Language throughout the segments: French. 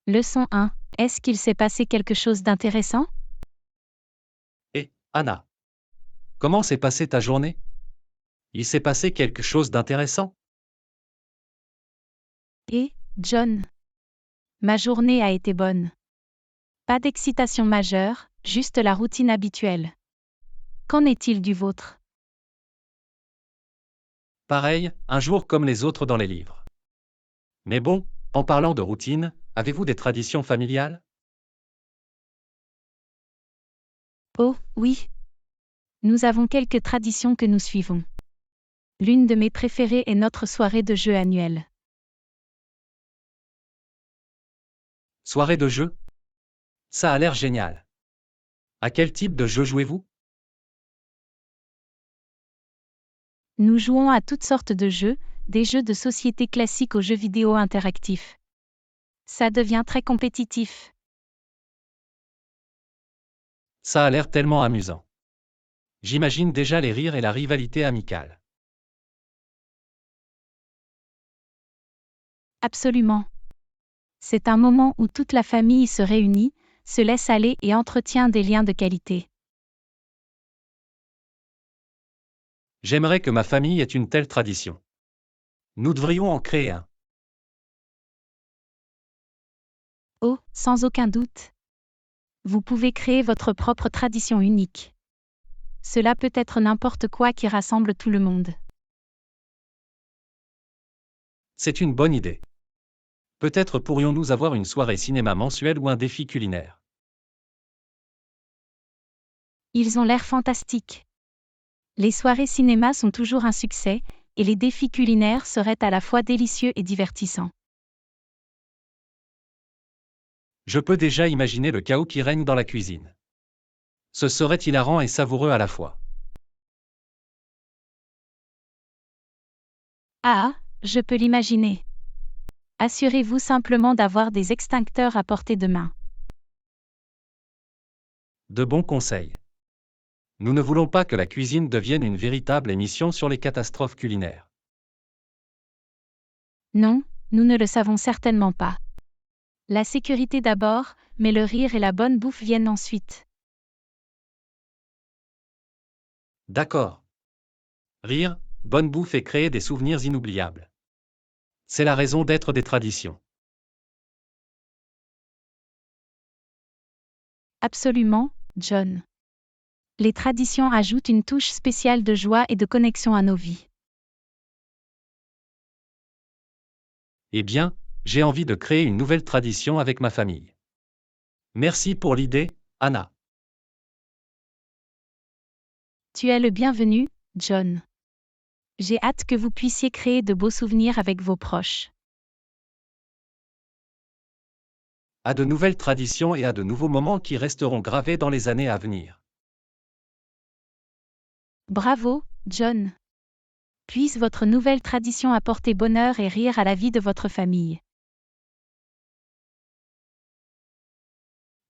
Leçon 1. Est-ce qu'il s'est passé quelque chose d'intéressant? Et, Anna, comment s'est passée ta journée? Il s'est passé quelque chose d'intéressant? Et, John. Ma journée a été bonne. Pas d'excitation majeure, juste la routine habituelle. Qu'en est-il du vôtre? Pareil, un jour comme les autres dans les livres. Mais bon, en parlant de routine, avez-vous des traditions familiales? Oh, oui. Nous avons quelques traditions que nous suivons. L'une de mes préférées est notre soirée de jeux annuelle. Soirée de jeu? Ça a l'air génial. À quel type de jeu jouez-vous? Nous jouons à toutes sortes de jeux, des jeux de société classiques aux jeux vidéo interactifs. Ça devient très compétitif. Ça a l'air tellement amusant. J'imagine déjà les rires et la rivalité amicale. Absolument. C'est un moment où toute la famille se réunit, se laisse aller et entretient des liens de qualité. J'aimerais que ma famille ait une telle tradition. Nous devrions en créer un. Oh, sans aucun doute. Vous pouvez créer votre propre tradition unique. Cela peut être n'importe quoi qui rassemble tout le monde. C'est une bonne idée. Peut-être pourrions-nous avoir une soirée cinéma mensuelle ou un défi culinaire. Ils ont l'air fantastiques. Les soirées cinéma sont toujours un succès, et les défis culinaires seraient à la fois délicieux et divertissants. Je peux déjà imaginer le chaos qui règne dans la cuisine. Ce serait hilarant et savoureux à la fois. Ah, je peux l'imaginer. Assurez-vous simplement d'avoir des extincteurs à portée de main. De bons conseils. Nous ne voulons pas que la cuisine devienne une véritable émission sur les catastrophes culinaires. Non, nous ne le savons certainement pas. La sécurité d'abord, mais le rire et la bonne bouffe viennent ensuite. D'accord. Rire, bonne bouffe et créer des souvenirs inoubliables. C'est la raison d'être des traditions. Absolument, John. Les traditions ajoutent une touche spéciale de joie et de connexion à nos vies. Eh bien, j'ai envie de créer une nouvelle tradition avec ma famille. Merci pour l'idée, Anna. Tu es le bienvenu, John. J'ai hâte que vous puissiez créer de beaux souvenirs avec vos proches. À de nouvelles traditions et à de nouveaux moments qui resteront gravés dans les années à venir. Bravo, John. Puisse votre nouvelle tradition apporter bonheur et rire à la vie de votre famille.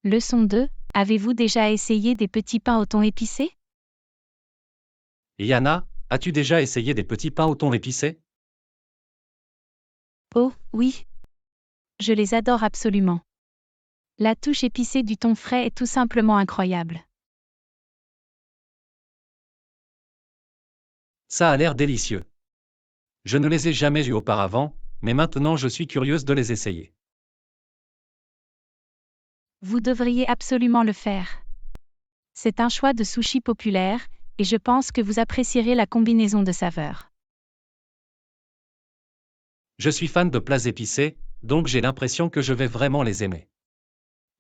Leçon 2. Avez-vous déjà essayé des petits pains au thon épicé? Et Anna, as-tu déjà essayé des petits pains au thon épicé? Oh, oui. Je les adore absolument. La touche épicée du thon frais est tout simplement incroyable. Ça a l'air délicieux. Je ne les ai jamais eus auparavant, mais maintenant je suis curieuse de les essayer. Vous devriez absolument le faire. C'est un choix de sushi populaire, et je pense que vous apprécierez la combinaison de saveurs. Je suis fan de plats épicés, donc j'ai l'impression que je vais vraiment les aimer.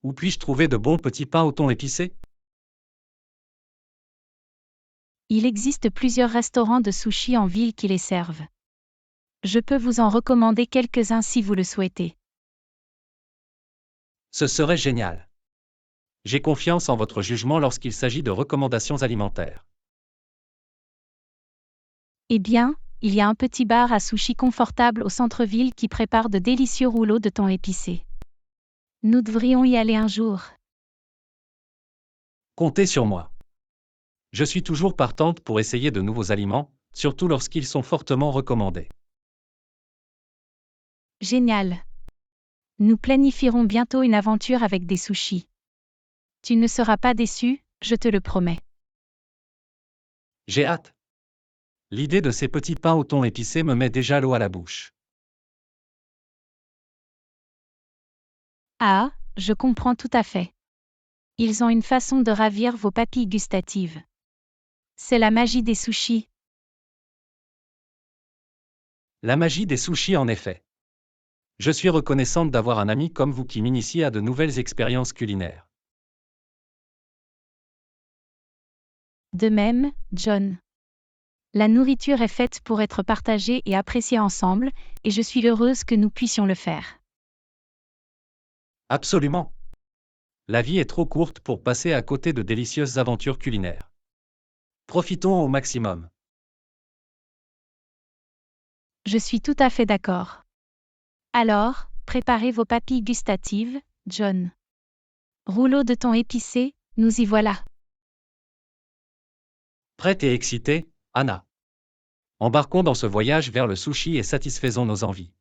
Où puis-je trouver de bons petits pains au thon épicés? Il existe plusieurs restaurants de sushi en ville qui les servent. Je peux vous en recommander quelques-uns si vous le souhaitez. Ce serait génial. J'ai confiance en votre jugement lorsqu'il s'agit de recommandations alimentaires. Eh bien, il y a un petit bar à sushi confortable au centre-ville qui prépare de délicieux rouleaux de thon épicés. Nous devrions y aller un jour. Comptez sur moi. Je suis toujours partante pour essayer de nouveaux aliments, surtout lorsqu'ils sont fortement recommandés. Génial. Nous planifierons bientôt une aventure avec des sushis. Tu ne seras pas déçu, je te le promets. J'ai hâte. L'idée de ces petits pains au thon épicé me met déjà l'eau à la bouche. Ah, je comprends tout à fait. Ils ont une façon de ravir vos papilles gustatives. C'est la magie des sushis. La magie des sushis en effet. Je suis reconnaissante d'avoir un ami comme vous qui m'initie à de nouvelles expériences culinaires. De même, John. La nourriture est faite pour être partagée et appréciée ensemble, et je suis heureuse que nous puissions le faire. Absolument. La vie est trop courte pour passer à côté de délicieuses aventures culinaires. Profitons au maximum. Je suis tout à fait d'accord. Alors, préparez vos papilles gustatives, John. Rouleau de thon épicé, nous y voilà. Prête et excitée, Anna. Embarquons dans ce voyage vers le sushi et satisfaisons nos envies.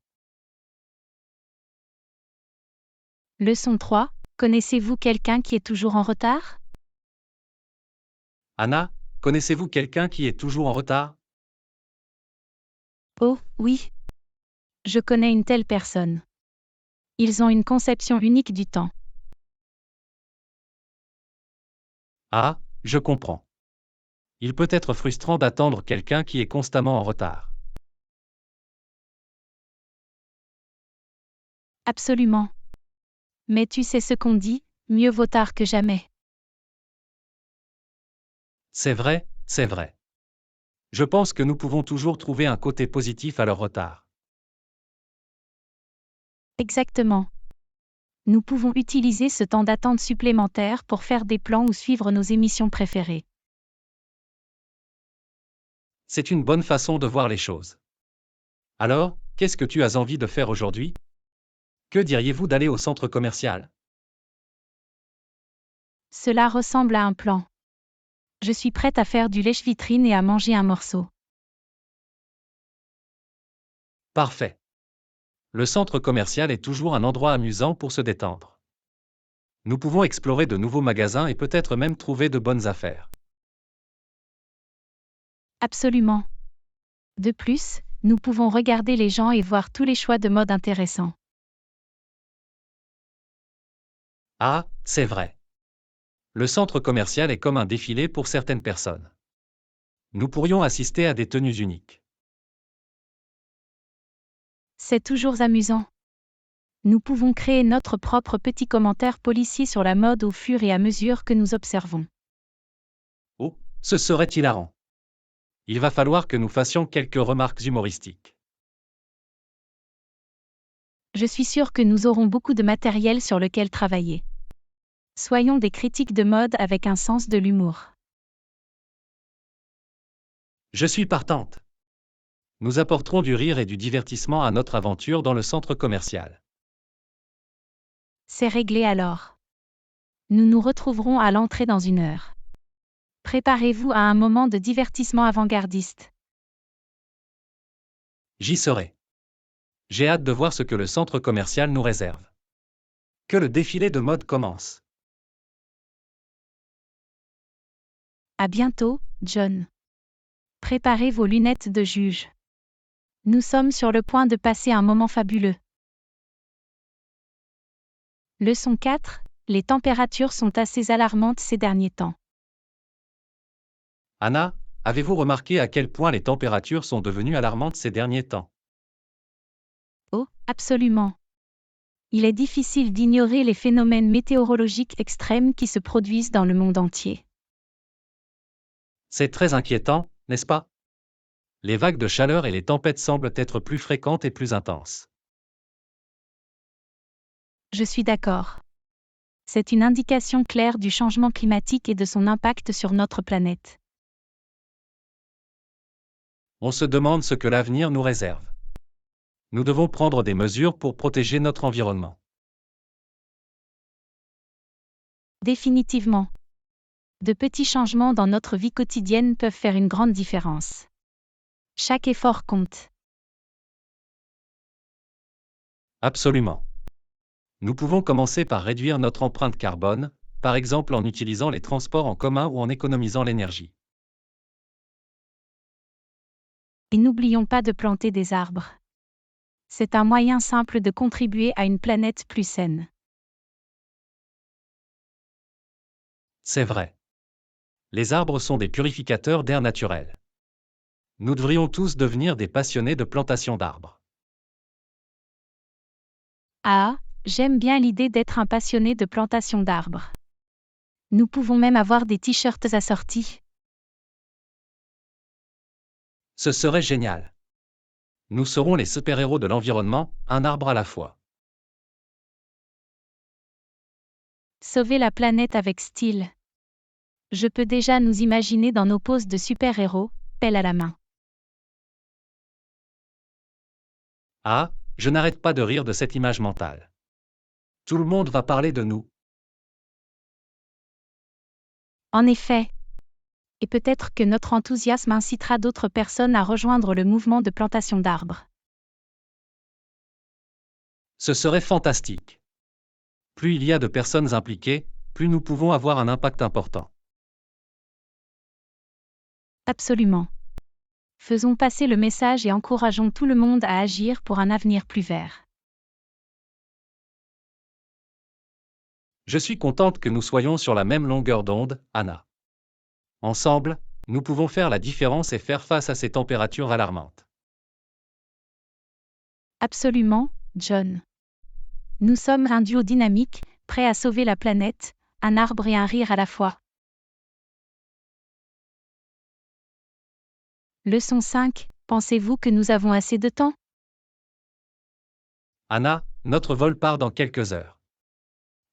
Leçon 3. Connaissez-vous quelqu'un qui est toujours en retard? Anna, connaissez-vous quelqu'un qui est toujours en retard? Oh, oui. Je connais une telle personne. Ils ont une conception unique du temps. Ah, je comprends. Il peut être frustrant d'attendre quelqu'un qui est constamment en retard. Absolument. Mais tu sais ce qu'on dit, mieux vaut tard que jamais. C'est vrai, c'est vrai. Je pense que nous pouvons toujours trouver un côté positif à leur retard. Exactement. Nous pouvons utiliser ce temps d'attente supplémentaire pour faire des plans ou suivre nos émissions préférées. C'est une bonne façon de voir les choses. Alors, qu'est-ce que tu as envie de faire aujourd'hui? Que diriez-vous d'aller au centre commercial? Cela ressemble à un plan. Je suis prête à faire du lèche-vitrine et à manger un morceau. Parfait. Le centre commercial est toujours un endroit amusant pour se détendre. Nous pouvons explorer de nouveaux magasins et peut-être même trouver de bonnes affaires. Absolument. De plus, nous pouvons regarder les gens et voir tous les choix de mode intéressants. Ah, c'est vrai. Le centre commercial est comme un défilé pour certaines personnes. Nous pourrions assister à des tenues uniques. C'est toujours amusant. Nous pouvons créer notre propre petit commentaire policier sur la mode au fur et à mesure que nous observons. Oh, ce serait hilarant. Il va falloir que nous fassions quelques remarques humoristiques. Je suis sûre que nous aurons beaucoup de matériel sur lequel travailler. Soyons des critiques de mode avec un sens de l'humour. Je suis partante. Nous apporterons du rire et du divertissement à notre aventure dans le centre commercial. C'est réglé alors. Nous nous retrouverons à l'entrée dans 1 heure. Préparez-vous à un moment de divertissement avant-gardiste. J'y serai. J'ai hâte de voir ce que le centre commercial nous réserve. Que le défilé de mode commence. À bientôt, John. Préparez vos lunettes de juge. Nous sommes sur le point de passer un moment fabuleux. Leçon 4. Les températures sont assez alarmantes ces derniers temps. Anna, avez-vous remarqué à quel point les températures sont devenues alarmantes ces derniers temps? Oh, absolument. Il est difficile d'ignorer les phénomènes météorologiques extrêmes qui se produisent dans le monde entier. C'est très inquiétant, n'est-ce pas? Les vagues de chaleur et les tempêtes semblent être plus fréquentes et plus intenses. Je suis d'accord. C'est une indication claire du changement climatique et de son impact sur notre planète. On se demande ce que l'avenir nous réserve. Nous devons prendre des mesures pour protéger notre environnement. Définitivement. De petits changements dans notre vie quotidienne peuvent faire une grande différence. Chaque effort compte. Absolument. Nous pouvons commencer par réduire notre empreinte carbone, par exemple en utilisant les transports en commun ou en économisant l'énergie. Et n'oublions pas de planter des arbres. C'est un moyen simple de contribuer à une planète plus saine. C'est vrai. Les arbres sont des purificateurs d'air naturel. Nous devrions tous devenir des passionnés de plantation d'arbres. Ah, j'aime bien l'idée d'être un passionné de plantation d'arbres. Nous pouvons même avoir des t-shirts assortis. Ce serait génial. Nous serons les super-héros de l'environnement, un arbre à la fois. Sauver la planète avec style. Je peux déjà nous imaginer dans nos poses de super-héros, pelle à la main. Ah, je n'arrête pas de rire de cette image mentale. Tout le monde va parler de nous. En effet. Et peut-être que notre enthousiasme incitera d'autres personnes à rejoindre le mouvement de plantation d'arbres. Ce serait fantastique. Plus il y a de personnes impliquées, plus nous pouvons avoir un impact important. Absolument. Faisons passer le message et encourageons tout le monde à agir pour un avenir plus vert. Je suis contente que nous soyons sur la même longueur d'onde, Anna. Ensemble, nous pouvons faire la différence et faire face à ces températures alarmantes. Absolument, John. Nous sommes un duo dynamique, prêt à sauver la planète, un arbre et un rire à la fois. Leçon 5. Pensez-vous que nous avons assez de temps? Anna, notre vol part dans quelques heures.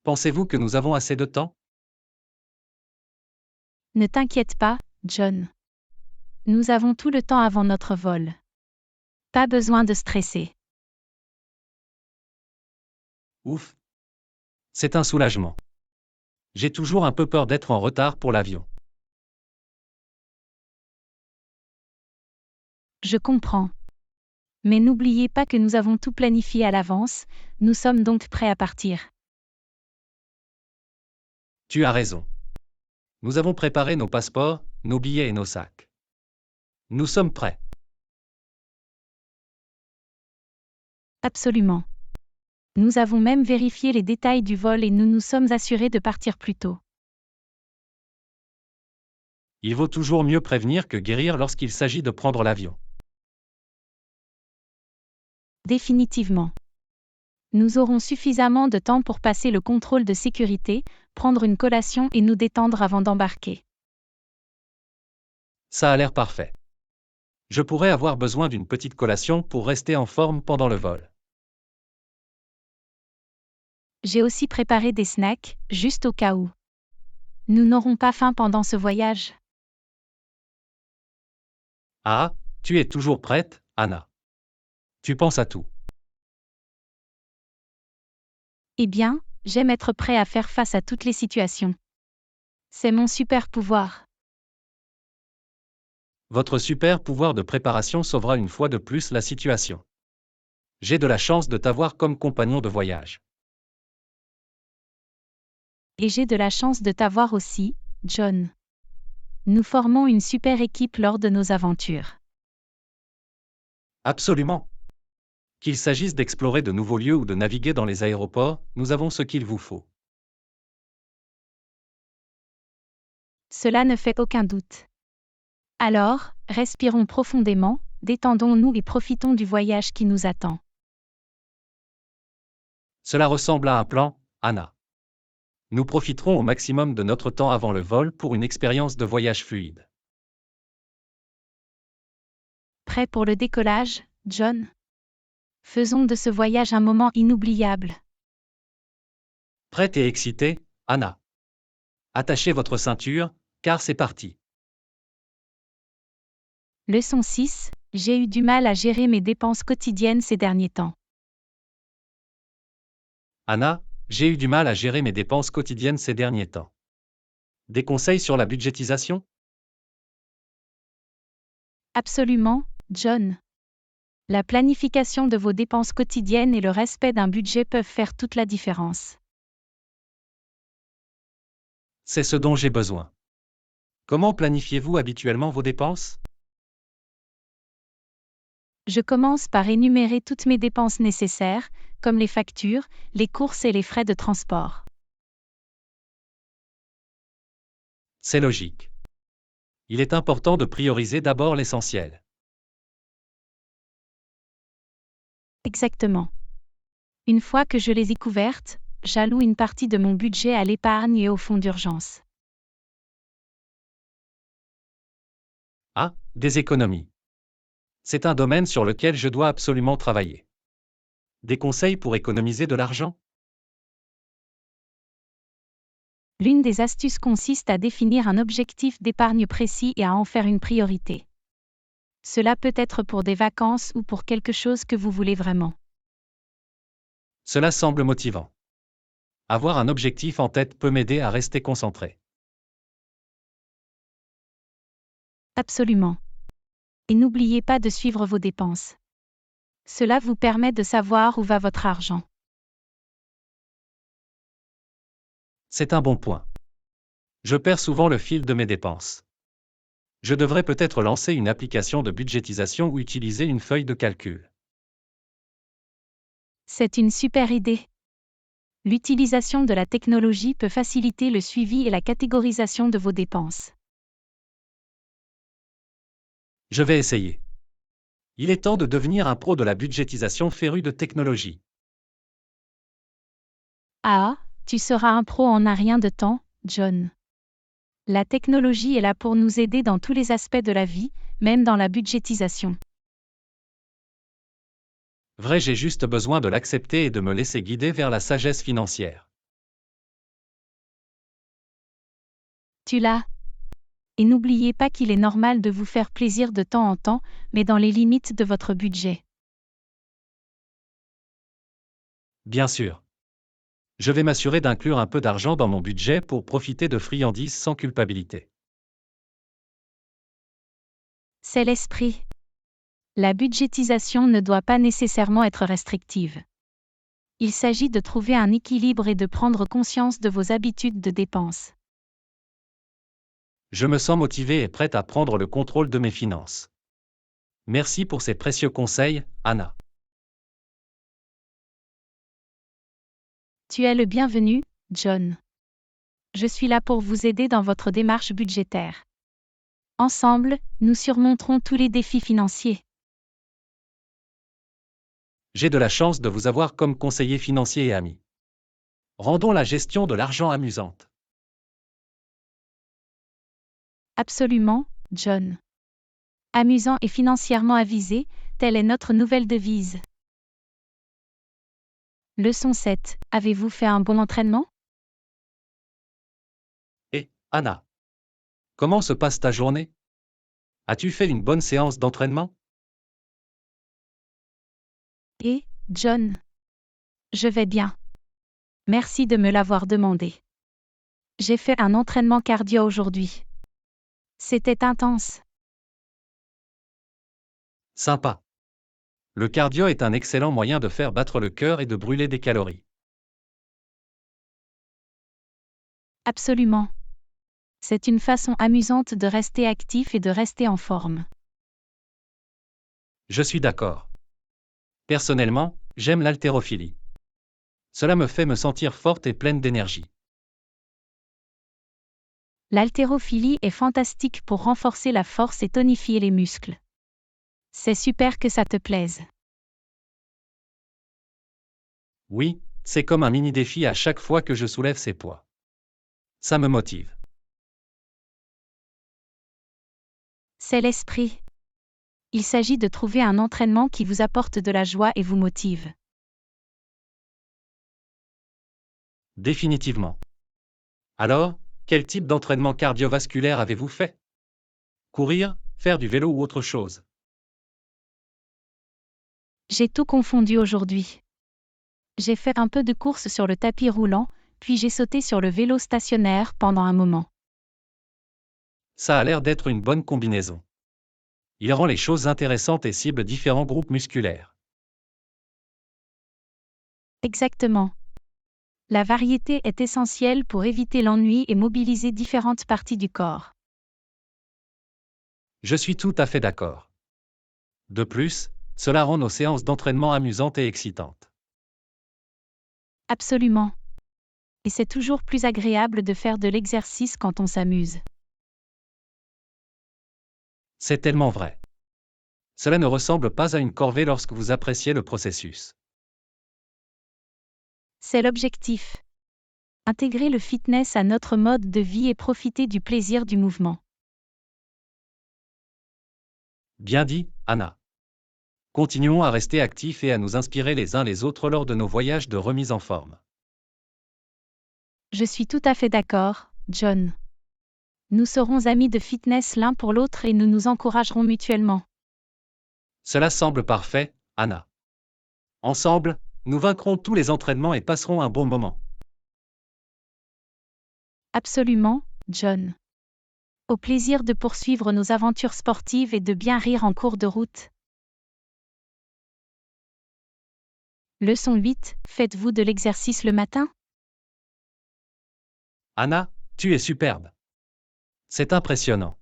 Pensez-vous que nous avons assez de temps? Ne t'inquiète pas, John. Nous avons tout le temps avant notre vol. Pas besoin de stresser. Ouf. C'est un soulagement. J'ai toujours un peu peur d'être en retard pour l'avion. Je comprends. Mais n'oubliez pas que nous avons tout planifié à l'avance, nous sommes donc prêts à partir. Tu as raison. Nous avons préparé nos passeports, nos billets et nos sacs. Nous sommes prêts. Absolument. Nous avons même vérifié les détails du vol et nous nous sommes assurés de partir plus tôt. Il vaut toujours mieux prévenir que guérir lorsqu'il s'agit de prendre l'avion. Définitivement. Nous aurons suffisamment de temps pour passer le contrôle de sécurité, prendre une collation et nous détendre avant d'embarquer. Ça a l'air parfait. Je pourrais avoir besoin d'une petite collation pour rester en forme pendant le vol. J'ai aussi préparé des snacks, juste au cas où. Nous n'aurons pas faim pendant ce voyage. Ah, tu es toujours prête, Anna. Tu penses à tout. Eh bien, j'aime être prêt à faire face à toutes les situations. C'est mon super pouvoir. Votre super pouvoir de préparation sauvera une fois de plus la situation. J'ai de la chance de t'avoir comme compagnon de voyage. Et j'ai de la chance de t'avoir aussi, John. Nous formons une super équipe lors de nos aventures. Absolument. Qu'il s'agisse d'explorer de nouveaux lieux ou de naviguer dans les aéroports, nous avons ce qu'il vous faut. Cela ne fait aucun doute. Alors, respirons profondément, détendons-nous et profitons du voyage qui nous attend. Cela ressemble à un plan, Anna. Nous profiterons au maximum de notre temps avant le vol pour une expérience de voyage fluide. Prêt pour le décollage, John? Faisons de ce voyage un moment inoubliable. Prête et excitée, Anna. Attachez votre ceinture, car c'est parti. Leçon 6. J'ai eu du mal à gérer mes dépenses quotidiennes ces derniers temps. Anna, j'ai eu du mal à gérer mes dépenses quotidiennes ces derniers temps. Des conseils sur la budgétisation? Absolument, John. La planification de vos dépenses quotidiennes et le respect d'un budget peuvent faire toute la différence. C'est ce dont j'ai besoin. Comment planifiez-vous habituellement vos dépenses? Je commence par énumérer toutes mes dépenses nécessaires, comme les factures, les courses et les frais de transport. C'est logique. Il est important de prioriser d'abord l'essentiel. Exactement. Une fois que je les ai couvertes, j'alloue une partie de mon budget à l'épargne et au fonds d'urgence. Ah, des économies. C'est un domaine sur lequel je dois absolument travailler. Des conseils pour économiser de l'argent? L'une des astuces consiste à définir un objectif d'épargne précis et à en faire une priorité. Cela peut être pour des vacances ou pour quelque chose que vous voulez vraiment. Cela semble motivant. Avoir un objectif en tête peut m'aider à rester concentré. Absolument. Et n'oubliez pas de suivre vos dépenses. Cela vous permet de savoir où va votre argent. C'est un bon point. Je perds souvent le fil de mes dépenses. Je devrais peut-être lancer une application de budgétisation ou utiliser une feuille de calcul. C'est une super idée. L'utilisation de la technologie peut faciliter le suivi et la catégorisation de vos dépenses. Je vais essayer. Il est temps de devenir un pro de la budgétisation féru de technologie. Ah, tu seras un pro en un rien de temps, John. La technologie est là pour nous aider dans tous les aspects de la vie, même dans la budgétisation. Vrai, j'ai juste besoin de l'accepter et de me laisser guider vers la sagesse financière. Tu l'as. Et n'oubliez pas qu'il est normal de vous faire plaisir de temps en temps, mais dans les limites de votre budget. Bien sûr. Je vais m'assurer d'inclure un peu d'argent dans mon budget pour profiter de friandises sans culpabilité. C'est l'esprit. La budgétisation ne doit pas nécessairement être restrictive. Il s'agit de trouver un équilibre et de prendre conscience de vos habitudes de dépenses. Je me sens motivé et prêt à prendre le contrôle de mes finances. Merci pour ces précieux conseils, Anna. Tu es le bienvenu, John. Je suis là pour vous aider dans votre démarche budgétaire. Ensemble, nous surmonterons tous les défis financiers. J'ai de la chance de vous avoir comme conseiller financier et ami. Rendons la gestion de l'argent amusante. Absolument, John. Amusant et financièrement avisé, telle est notre nouvelle devise. Leçon 7. Avez-vous fait un bon entraînement? Et, Anna, comment se passe ta journée? As-tu fait une bonne séance d'entraînement? Et, John? Je vais bien. Merci de me l'avoir demandé. J'ai fait un entraînement cardio aujourd'hui. C'était intense. Sympa. Le cardio est un excellent moyen de faire battre le cœur et de brûler des calories. Absolument. C'est une façon amusante de rester actif et de rester en forme. Je suis d'accord. Personnellement, j'aime l'haltérophilie. Cela me fait me sentir forte et pleine d'énergie. L'haltérophilie est fantastique pour renforcer la force et tonifier les muscles. C'est super que ça te plaise. Oui, c'est comme un mini-défi à chaque fois que je soulève ces poids. Ça me motive. C'est l'esprit. Il s'agit de trouver un entraînement qui vous apporte de la joie et vous motive. Définitivement. Alors, quel type d'entraînement cardiovasculaire avez-vous fait? Courir, faire du vélo ou autre chose? J'ai tout confondu aujourd'hui. J'ai fait un peu de course sur le tapis roulant, puis j'ai sauté sur le vélo stationnaire pendant un moment. Ça a l'air d'être une bonne combinaison. Il rend les choses intéressantes et cible différents groupes musculaires. Exactement. La variété est essentielle pour éviter l'ennui et mobiliser différentes parties du corps. Je suis tout à fait d'accord. De plus, cela rend nos séances d'entraînement amusantes et excitantes. Absolument. Et c'est toujours plus agréable de faire de l'exercice quand on s'amuse. C'est tellement vrai. Cela ne ressemble pas à une corvée lorsque vous appréciez le processus. C'est l'objectif. Intégrer le fitness à notre mode de vie et profiter du plaisir du mouvement. Bien dit, Anna. Continuons à rester actifs et à nous inspirer les uns les autres lors de nos voyages de remise en forme. Je suis tout à fait d'accord, John. Nous serons amis de fitness l'un pour l'autre et nous nous encouragerons mutuellement. Cela semble parfait, Anna. Ensemble, nous vaincrons tous les entraînements et passerons un bon moment. Absolument, John. Au plaisir de poursuivre nos aventures sportives et de bien rire en cours de route. Leçon 8. Faites-vous de l'exercice le matin? Anna, tu es superbe. C'est impressionnant.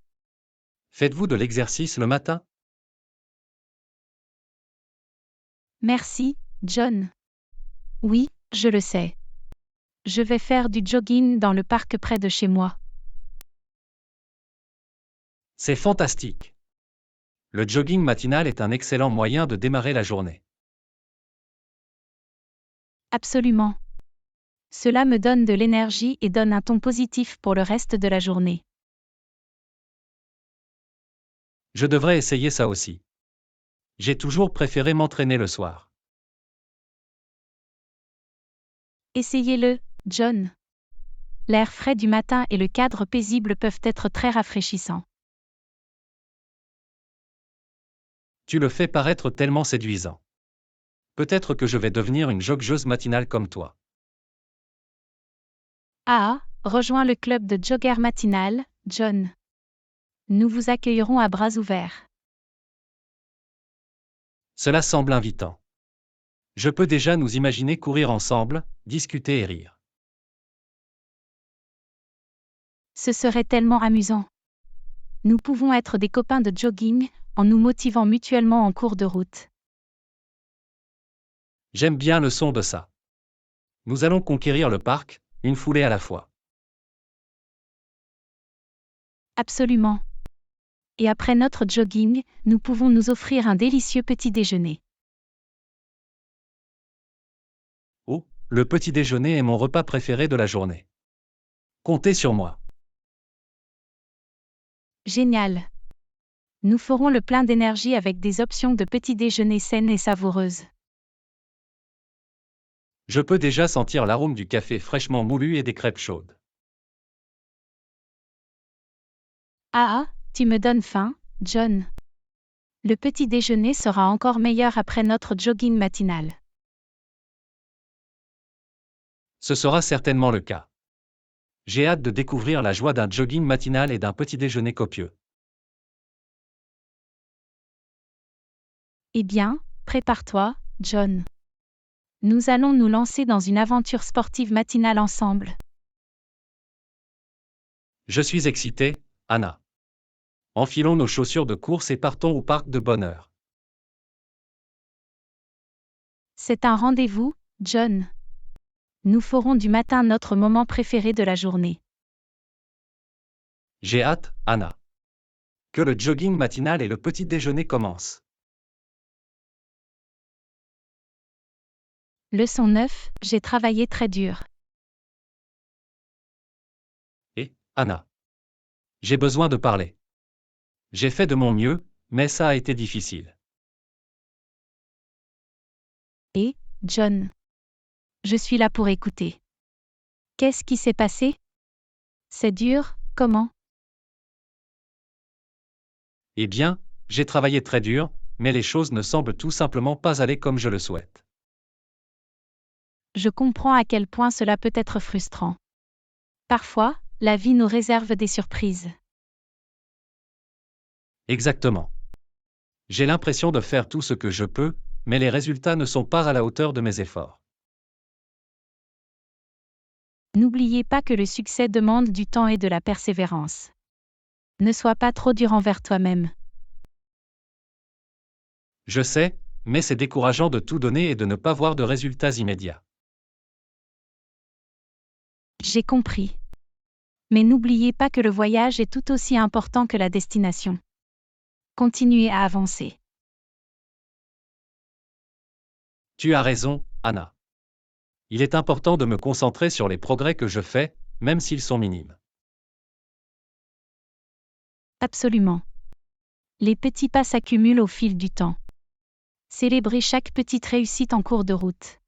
Faites-vous de l'exercice le matin? Merci, John. Oui, je le sais. Je vais faire du jogging dans le parc près de chez moi. C'est fantastique. Le jogging matinal est un excellent moyen de démarrer la journée. Absolument. Cela me donne de l'énergie et donne un ton positif pour le reste de la journée. Je devrais essayer ça aussi. J'ai toujours préféré m'entraîner le soir. Essayez-le, John. L'air frais du matin et le cadre paisible peuvent être très rafraîchissants. Tu le fais paraître tellement séduisant. Peut-être que je vais devenir une joggeuse matinale comme toi. Ah, rejoins le club de jogger matinal, John. Nous vous accueillerons à bras ouverts. Cela semble invitant. Je peux déjà nous imaginer courir ensemble, discuter et rire. Ce serait tellement amusant. Nous pouvons être des copains de jogging, en nous motivant mutuellement en cours de route. J'aime bien le son de ça. Nous allons conquérir le parc, une foulée à la fois. Absolument. Et après notre jogging, nous pouvons nous offrir un délicieux petit déjeuner. Oh, le petit déjeuner est mon repas préféré de la journée. Comptez sur moi. Génial. Nous ferons le plein d'énergie avec des options de petit déjeuner saines et savoureuses. Je peux déjà sentir l'arôme du café fraîchement moulu et des crêpes chaudes. Ah, tu me donnes faim, John. Le petit déjeuner sera encore meilleur après notre jogging matinal. Ce sera certainement le cas. J'ai hâte de découvrir la joie d'un jogging matinal et d'un petit déjeuner copieux. Eh bien, prépare-toi, John. Nous allons nous lancer dans une aventure sportive matinale ensemble. Je suis excité, Anna. Enfilons nos chaussures de course et partons au parc de bonne heure. C'est un rendez-vous, John. Nous ferons du matin notre moment préféré de la journée. J'ai hâte, Anna. Que le jogging matinal et le petit déjeuner commencent. Leçon 9, j'ai travaillé très dur. Et, Anna. J'ai besoin de parler. J'ai fait de mon mieux, mais ça a été difficile. Et, John. Je suis là pour écouter. Qu'est-ce qui s'est passé? C'est dur, comment? Eh bien, j'ai travaillé très dur, mais les choses ne semblent tout simplement pas aller comme je le souhaite. Je comprends à quel point cela peut être frustrant. Parfois, la vie nous réserve des surprises. Exactement. J'ai l'impression de faire tout ce que je peux, mais les résultats ne sont pas à la hauteur de mes efforts. N'oubliez pas que le succès demande du temps et de la persévérance. Ne sois pas trop dur envers toi-même. Je sais, mais c'est décourageant de tout donner et de ne pas voir de résultats immédiats. J'ai compris. Mais n'oubliez pas que le voyage est tout aussi important que la destination. Continuez à avancer. Tu as raison, Anna. Il est important de me concentrer sur les progrès que je fais, même s'ils sont minimes. Absolument. Les petits pas s'accumulent au fil du temps. Célébrez chaque petite réussite en cours de route.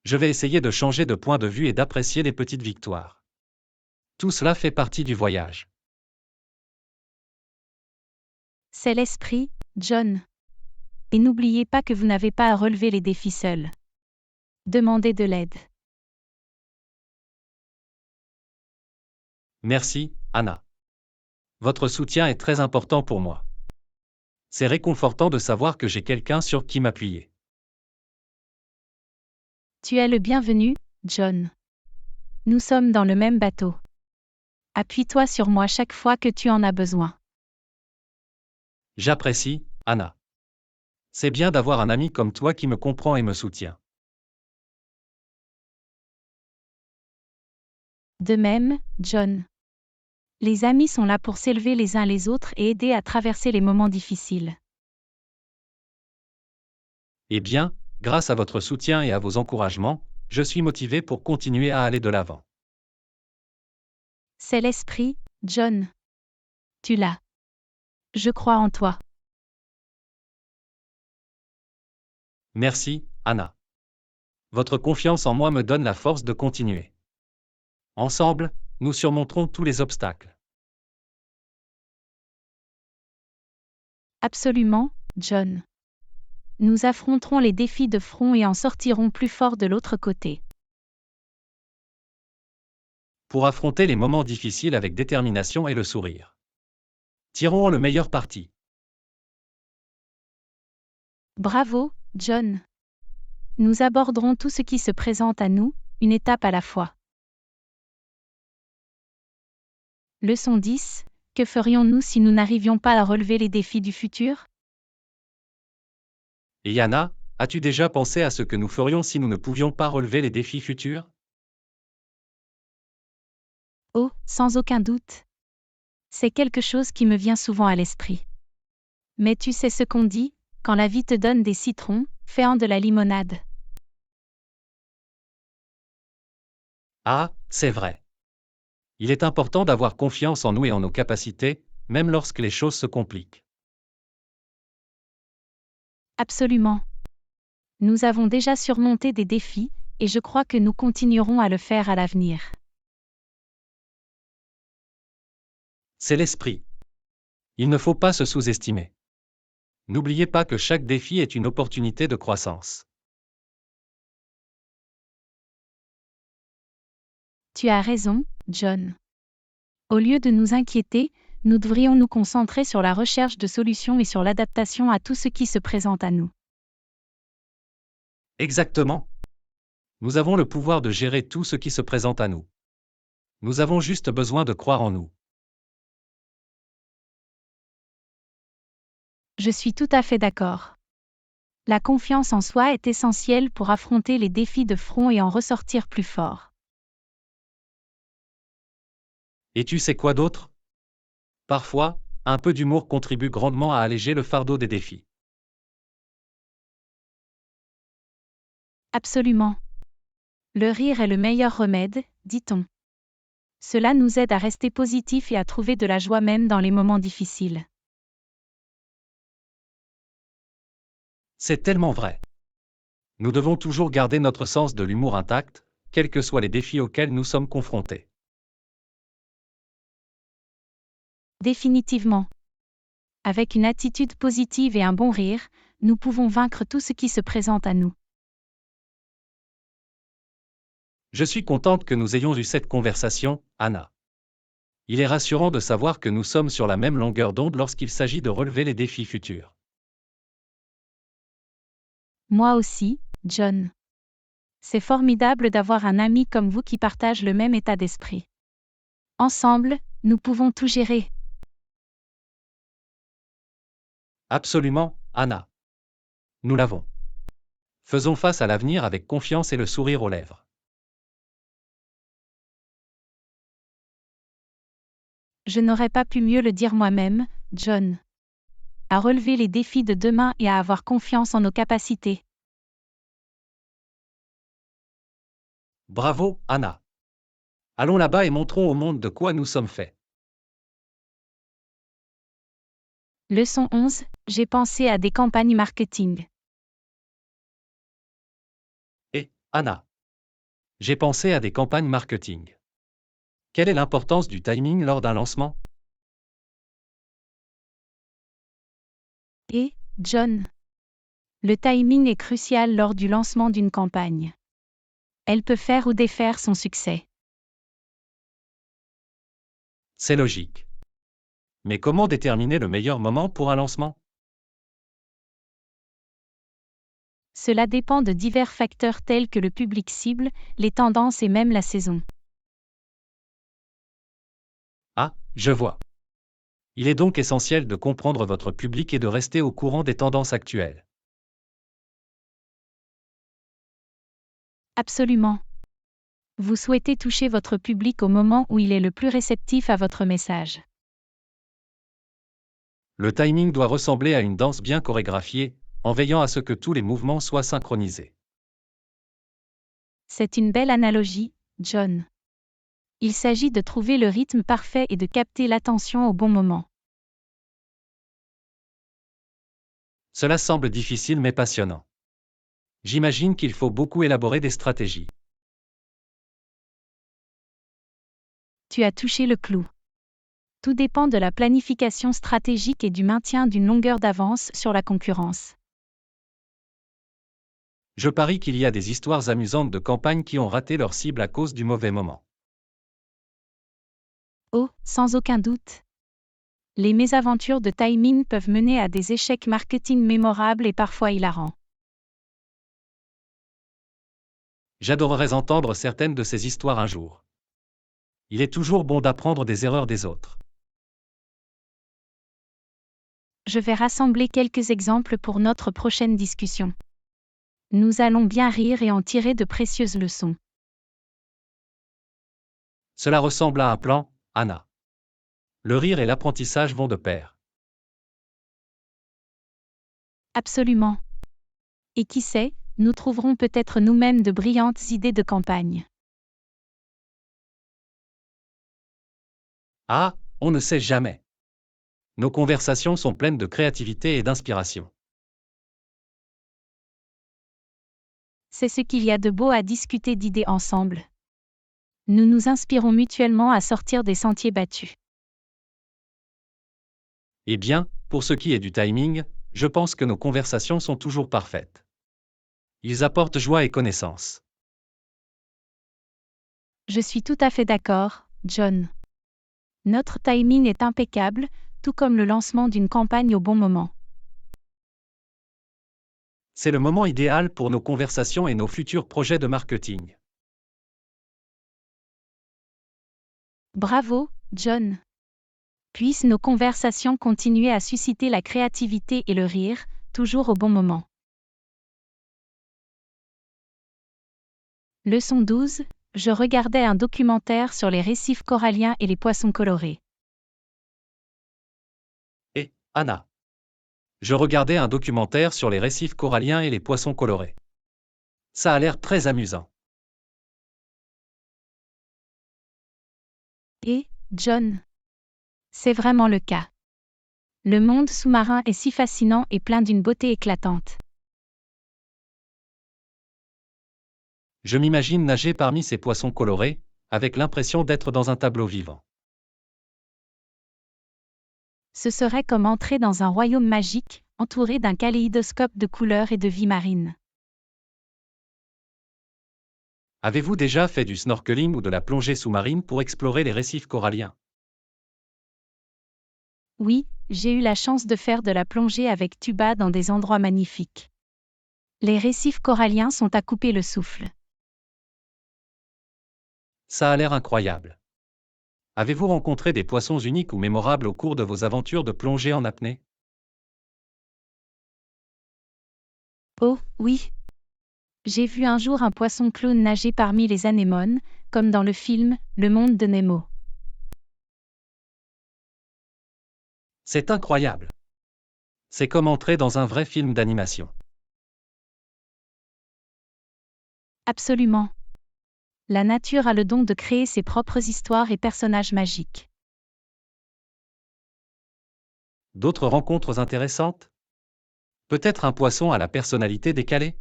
Je vais essayer de changer de point de vue et d'apprécier les petites victoires. Tout cela fait partie du voyage. C'est l'esprit, John. Et n'oubliez pas que vous n'avez pas à relever les défis seuls. Demandez de l'aide. Merci, Anna. Votre soutien est très important pour moi. C'est réconfortant de savoir que j'ai quelqu'un sur qui m'appuyer. Tu es le bienvenu, John. Nous sommes dans le même bateau. Appuie-toi sur moi chaque fois que tu en as besoin. J'apprécie, Anna. C'est bien d'avoir un ami comme toi qui me comprend et me soutient. De même, John. Les amis sont là pour s'élever les uns les autres et aider à traverser les moments difficiles. Eh bien, grâce à votre soutien et à vos encouragements, je suis motivé pour continuer à aller de l'avant. C'est l'esprit, John. Tu l'as. Je crois en toi. Merci, Anna. Votre confiance en moi me donne la force de continuer. Ensemble, nous surmonterons tous les obstacles. Absolument, John. Nous affronterons les défis de front et en sortirons plus forts de l'autre côté. Pour affronter les moments difficiles avec détermination et le sourire. Tirons le meilleur parti. Bravo, John. Nous aborderons tout ce qui se présente à nous, une étape à la fois. Leçon 10. Que ferions-nous si nous n'arrivions pas à relever les défis du futur? Et Yana, as-tu déjà pensé à ce que nous ferions si nous ne pouvions pas relever les défis futurs? Oh, sans aucun doute. C'est quelque chose qui me vient souvent à l'esprit. Mais tu sais ce qu'on dit, quand la vie te donne des citrons, fais-en de la limonade. Ah, c'est vrai. Il est important d'avoir confiance en nous et en nos capacités, même lorsque les choses se compliquent. Absolument. Nous avons déjà surmonté des défis, et je crois que nous continuerons à le faire à l'avenir. C'est l'esprit. Il ne faut pas se sous-estimer. N'oubliez pas que chaque défi est une opportunité de croissance. Tu as raison, John. Au lieu de nous inquiéter, nous devrions nous concentrer sur la recherche de solutions et sur l'adaptation à tout ce qui se présente à nous. Exactement. Nous avons le pouvoir de gérer tout ce qui se présente à nous. Nous avons juste besoin de croire en nous. Je suis tout à fait d'accord. La confiance en soi est essentielle pour affronter les défis de front et en ressortir plus fort. Et tu sais quoi d'autre? Parfois, un peu d'humour contribue grandement à alléger le fardeau des défis. Absolument. Le rire est le meilleur remède, dit-on. Cela nous aide à rester positifs et à trouver de la joie même dans les moments difficiles. C'est tellement vrai. Nous devons toujours garder notre sens de l'humour intact, quels que soient les défis auxquels nous sommes confrontés. Définitivement. Avec une attitude positive et un bon rire, nous pouvons vaincre tout ce qui se présente à nous. Je suis contente que nous ayons eu cette conversation, Anna. Il est rassurant de savoir que nous sommes sur la même longueur d'onde lorsqu'il s'agit de relever les défis futurs. Moi aussi, John. C'est formidable d'avoir un ami comme vous qui partage le même état d'esprit. Ensemble, nous pouvons tout gérer. Absolument, Anna. Nous l'avons. Faisons face à l'avenir avec confiance et le sourire aux lèvres. Je n'aurais pas pu mieux le dire moi-même, John. À relever les défis de demain et à avoir confiance en nos capacités. Bravo, Anna. Allons là-bas et montrons au monde de quoi nous sommes faits. Leçon 11, j'ai pensé à des campagnes marketing. Et, Anna. J'ai pensé à des campagnes marketing. Quelle est l'importance du timing lors d'un lancement? Et, John. Le timing est crucial lors du lancement d'une campagne. Elle peut faire ou défaire son succès. C'est logique. Mais comment déterminer le meilleur moment pour un lancement? Cela dépend de divers facteurs tels que le public cible, les tendances et même la saison. Ah, je vois. Il est donc essentiel de comprendre votre public et de rester au courant des tendances actuelles. Absolument. Vous souhaitez toucher votre public au moment où il est le plus réceptif à votre message. Le timing doit ressembler à une danse bien chorégraphiée, en veillant à ce que tous les mouvements soient synchronisés. C'est une belle analogie, John. Il s'agit de trouver le rythme parfait et de capter l'attention au bon moment. Cela semble difficile mais passionnant. J'imagine qu'il faut beaucoup élaborer des stratégies. Tu as touché le clou. Tout dépend de la planification stratégique et du maintien d'une longueur d'avance sur la concurrence. Je parie qu'il y a des histoires amusantes de campagnes qui ont raté leur cible à cause du mauvais moment. Oh, sans aucun doute. Les mésaventures de timing peuvent mener à des échecs marketing mémorables et parfois hilarants. J'adorerais entendre certaines de ces histoires un jour. Il est toujours bon d'apprendre des erreurs des autres. Je vais rassembler quelques exemples pour notre prochaine discussion. Nous allons bien rire et en tirer de précieuses leçons. Cela ressemble à un plan, Anna. Le rire et l'apprentissage vont de pair. Absolument. Et qui sait, nous trouverons peut-être nous-mêmes de brillantes idées de campagne. Ah, on ne sait jamais. Nos conversations sont pleines de créativité et d'inspiration. C'est ce qu'il y a de beau à discuter d'idées ensemble. Nous nous inspirons mutuellement à sortir des sentiers battus. Eh bien, pour ce qui est du timing, je pense que nos conversations sont toujours parfaites. Ils apportent joie et connaissance. Je suis tout à fait d'accord, John. Notre timing est impeccable, tout comme le lancement d'une campagne au bon moment. C'est le moment idéal pour nos conversations et nos futurs projets de marketing. Bravo, John. Puissent nos conversations continuer à susciter la créativité et le rire, toujours au bon moment. Leçon 12. Je regardais un documentaire sur les récifs coralliens et les poissons colorés. Et, Anna. Je regardais un documentaire sur les récifs coralliens et les poissons colorés. Ça a l'air très amusant. Et, John. C'est vraiment le cas. Le monde sous-marin est si fascinant et plein d'une beauté éclatante. Je m'imagine nager parmi ces poissons colorés, avec l'impression d'être dans un tableau vivant. Ce serait comme entrer dans un royaume magique, entouré d'un kaléidoscope de couleurs et de vie marine. Avez-vous déjà fait du snorkeling ou de la plongée sous-marine pour explorer les récifs coralliens? Oui, j'ai eu la chance de faire de la plongée avec tuba dans des endroits magnifiques. Les récifs coralliens sont à couper le souffle. Ça a l'air incroyable. Avez-vous rencontré des poissons uniques ou mémorables au cours de vos aventures de plongée en apnée? Oh, oui. J'ai vu un jour un poisson clown nager parmi les anémones, comme dans le film Le Monde de Nemo. C'est incroyable. C'est comme entrer dans un vrai film d'animation. Absolument. La nature a le don de créer ses propres histoires et personnages magiques. D'autres rencontres intéressantes? Peut-être un poisson à la personnalité décalée?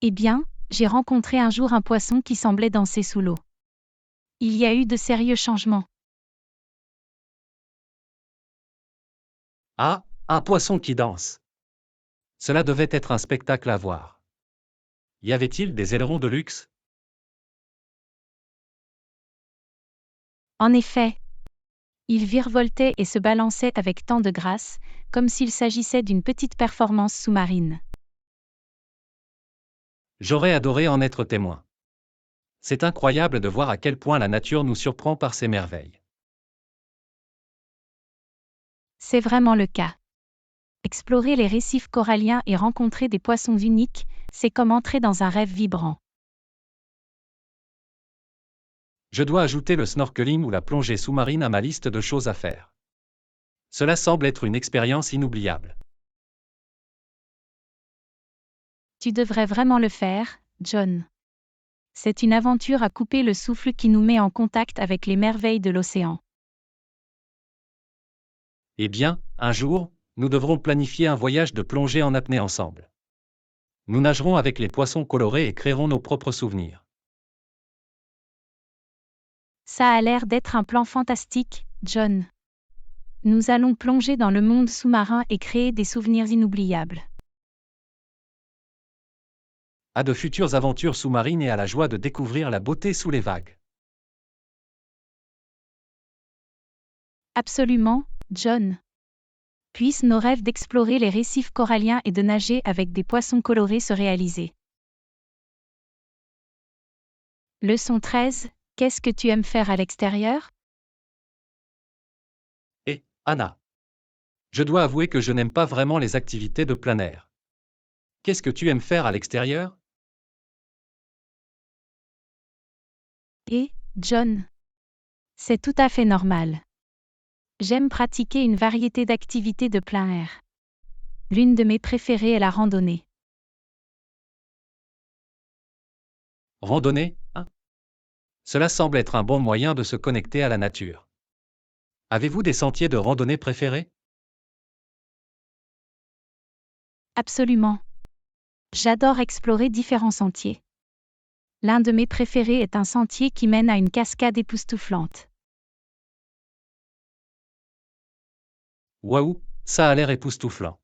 Eh bien, j'ai rencontré un jour un poisson qui semblait danser sous l'eau. Il y a eu de sérieux changements. Ah, un poisson qui danse. Cela devait être un spectacle à voir. Y avait-il des ailerons de luxe? En effet, il virevoltait et se balançait avec tant de grâce, comme s'il s'agissait d'une petite performance sous-marine. J'aurais adoré en être témoin. C'est incroyable de voir à quel point la nature nous surprend par ses merveilles. C'est vraiment le cas. Explorer les récifs coralliens et rencontrer des poissons uniques, c'est comme entrer dans un rêve vibrant. Je dois ajouter le snorkeling ou la plongée sous-marine à ma liste de choses à faire. Cela semble être une expérience inoubliable. Tu devrais vraiment le faire, John. C'est une aventure à couper le souffle qui nous met en contact avec les merveilles de l'océan. Eh bien, un jour, nous devrons planifier un voyage de plongée en apnée ensemble. Nous nagerons avec les poissons colorés et créerons nos propres souvenirs. Ça a l'air d'être un plan fantastique, John. Nous allons plonger dans le monde sous-marin et créer des souvenirs inoubliables. À de futures aventures sous-marines et à la joie de découvrir la beauté sous les vagues. Absolument, John. Puissent nos rêves d'explorer les récifs coralliens et de nager avec des poissons colorés se réaliser. Leçon 13. Qu'est-ce que tu aimes faire à l'extérieur? Et, Anna, je dois avouer que je n'aime pas vraiment les activités de plein air. Qu'est-ce que tu aimes faire à l'extérieur? Et, John. C'est tout à fait normal. J'aime pratiquer une variété d'activités de plein air. L'une de mes préférées est la randonnée. Randonnée, hein? Cela semble être un bon moyen de se connecter à la nature. Avez-vous des sentiers de randonnée préférés? Absolument. J'adore explorer différents sentiers. L'un de mes préférés est un sentier qui mène à une cascade époustouflante. Waouh, ça a l'air époustouflant.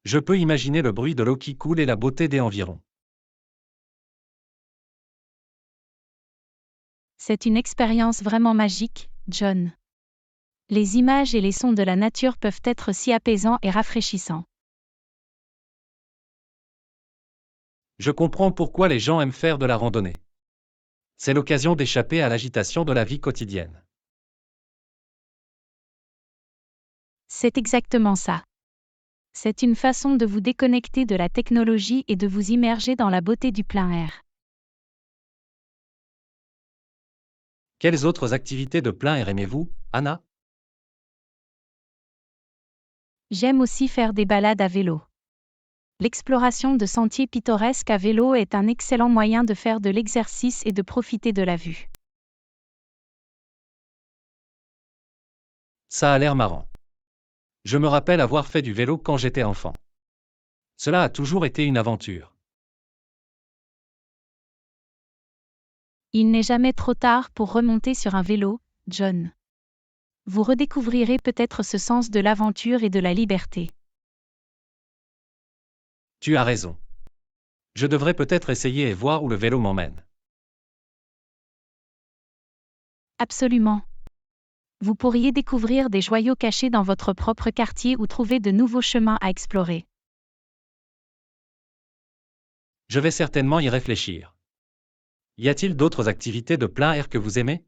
Je peux imaginer le bruit de l'eau qui coule et la beauté des environs. C'est une expérience vraiment magique, John. Les images et les sons de la nature peuvent être si apaisants et rafraîchissants. Je comprends pourquoi les gens aiment faire de la randonnée. C'est l'occasion d'échapper à l'agitation de la vie quotidienne. C'est exactement ça. C'est une façon de vous déconnecter de la technologie et de vous immerger dans la beauté du plein air. Quelles autres activités de plein air aimez-vous, Anna? J'aime aussi faire des balades à vélo. L'exploration de sentiers pittoresques à vélo est un excellent moyen de faire de l'exercice et de profiter de la vue. Ça a l'air marrant. Je me rappelle avoir fait du vélo quand j'étais enfant. Cela a toujours été une aventure. Il n'est jamais trop tard pour remonter sur un vélo, John. Vous redécouvrirez peut-être ce sens de l'aventure et de la liberté. Tu as raison. Je devrais peut-être essayer et voir où le vélo m'emmène. Absolument. Vous pourriez découvrir des joyaux cachés dans votre propre quartier ou trouver de nouveaux chemins à explorer. Je vais certainement y réfléchir. Y a-t-il d'autres activités de plein air que vous aimez?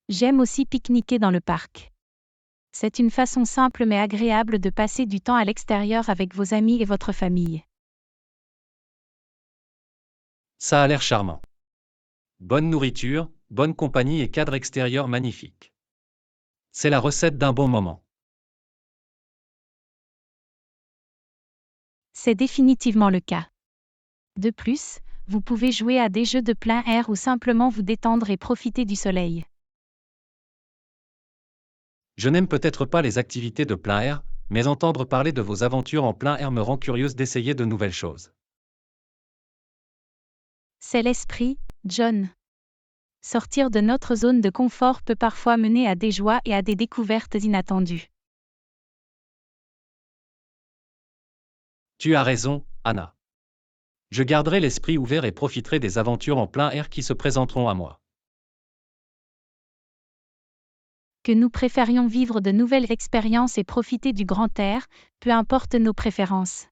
J'aime aussi pique-niquer dans le parc. C'est une façon simple mais agréable de passer du temps à l'extérieur avec vos amis et votre famille. Ça a l'air charmant. Bonne nourriture, bonne compagnie et cadre extérieur magnifique. C'est la recette d'un bon moment. C'est définitivement le cas. De plus, vous pouvez jouer à des jeux de plein air ou simplement vous détendre et profiter du soleil. Je n'aime peut-être pas les activités de plein air, mais entendre parler de vos aventures en plein air me rend curieuse d'essayer de nouvelles choses. C'est l'esprit, John. Sortir de notre zone de confort peut parfois mener à des joies et à des découvertes inattendues. Tu as raison, Anna. Je garderai l'esprit ouvert et profiterai des aventures en plein air qui se présenteront à moi. Que nous préférions vivre de nouvelles expériences et profiter du grand air, peu importe nos préférences.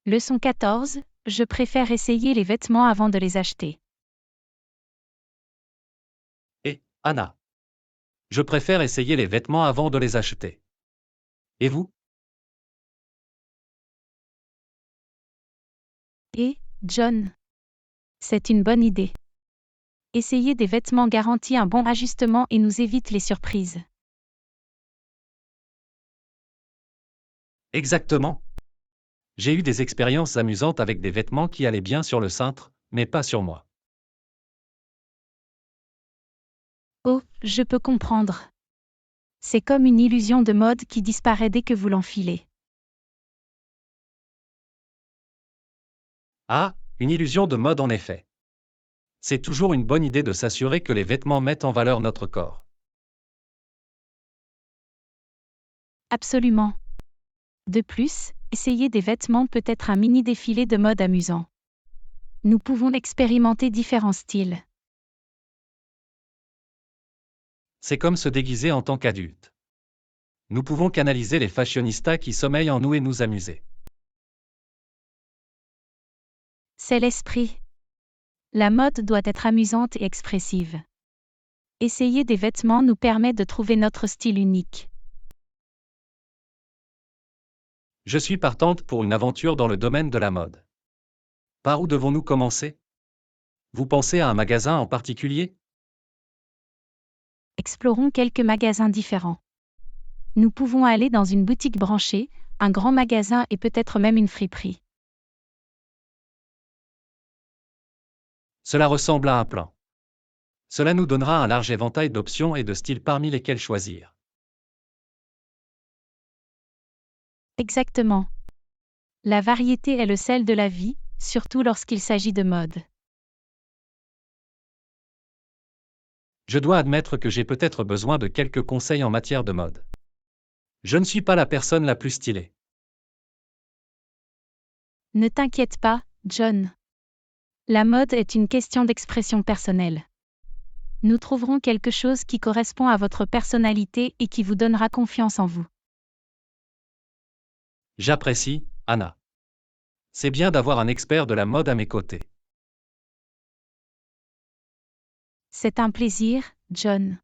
Leçon 14. Je préfère essayer les vêtements avant de les acheter. Et, Anna. Je préfère essayer les vêtements avant de les acheter. Et vous? Et, John. C'est une bonne idée. Essayer des vêtements garantit un bon ajustement et nous évite les surprises. Exactement. J'ai eu des expériences amusantes avec des vêtements qui allaient bien sur le cintre, mais pas sur moi. Oh, je peux comprendre. C'est comme une illusion de mode qui disparaît dès que vous l'enfilez. Ah, une illusion de mode en effet. C'est toujours une bonne idée de s'assurer que les vêtements mettent en valeur notre corps. Absolument. De plus, essayer des vêtements peut être un mini défilé de mode amusant. Nous pouvons expérimenter différents styles. C'est comme se déguiser en tant qu'adulte. Nous pouvons canaliser les fashionistas qui sommeillent en nous et nous amuser. C'est l'esprit. La mode doit être amusante et expressive. Essayer des vêtements nous permet de trouver notre style unique. Je suis partante pour une aventure dans le domaine de la mode. Par où devons-nous commencer? Vous pensez à un magasin en particulier? Explorons quelques magasins différents. Nous pouvons aller dans une boutique branchée, un grand magasin et peut-être même une friperie. Cela ressemble à un plan. Cela nous donnera un large éventail d'options et de styles parmi lesquels choisir. Exactement. La variété est le sel de la vie, surtout lorsqu'il s'agit de mode. Je dois admettre que j'ai peut-être besoin de quelques conseils en matière de mode. Je ne suis pas la personne la plus stylée. Ne t'inquiète pas, John. La mode est une question d'expression personnelle. Nous trouverons quelque chose qui correspond à votre personnalité et qui vous donnera confiance en vous. J'apprécie, Anna. C'est bien d'avoir un expert de la mode à mes côtés. C'est un plaisir, John.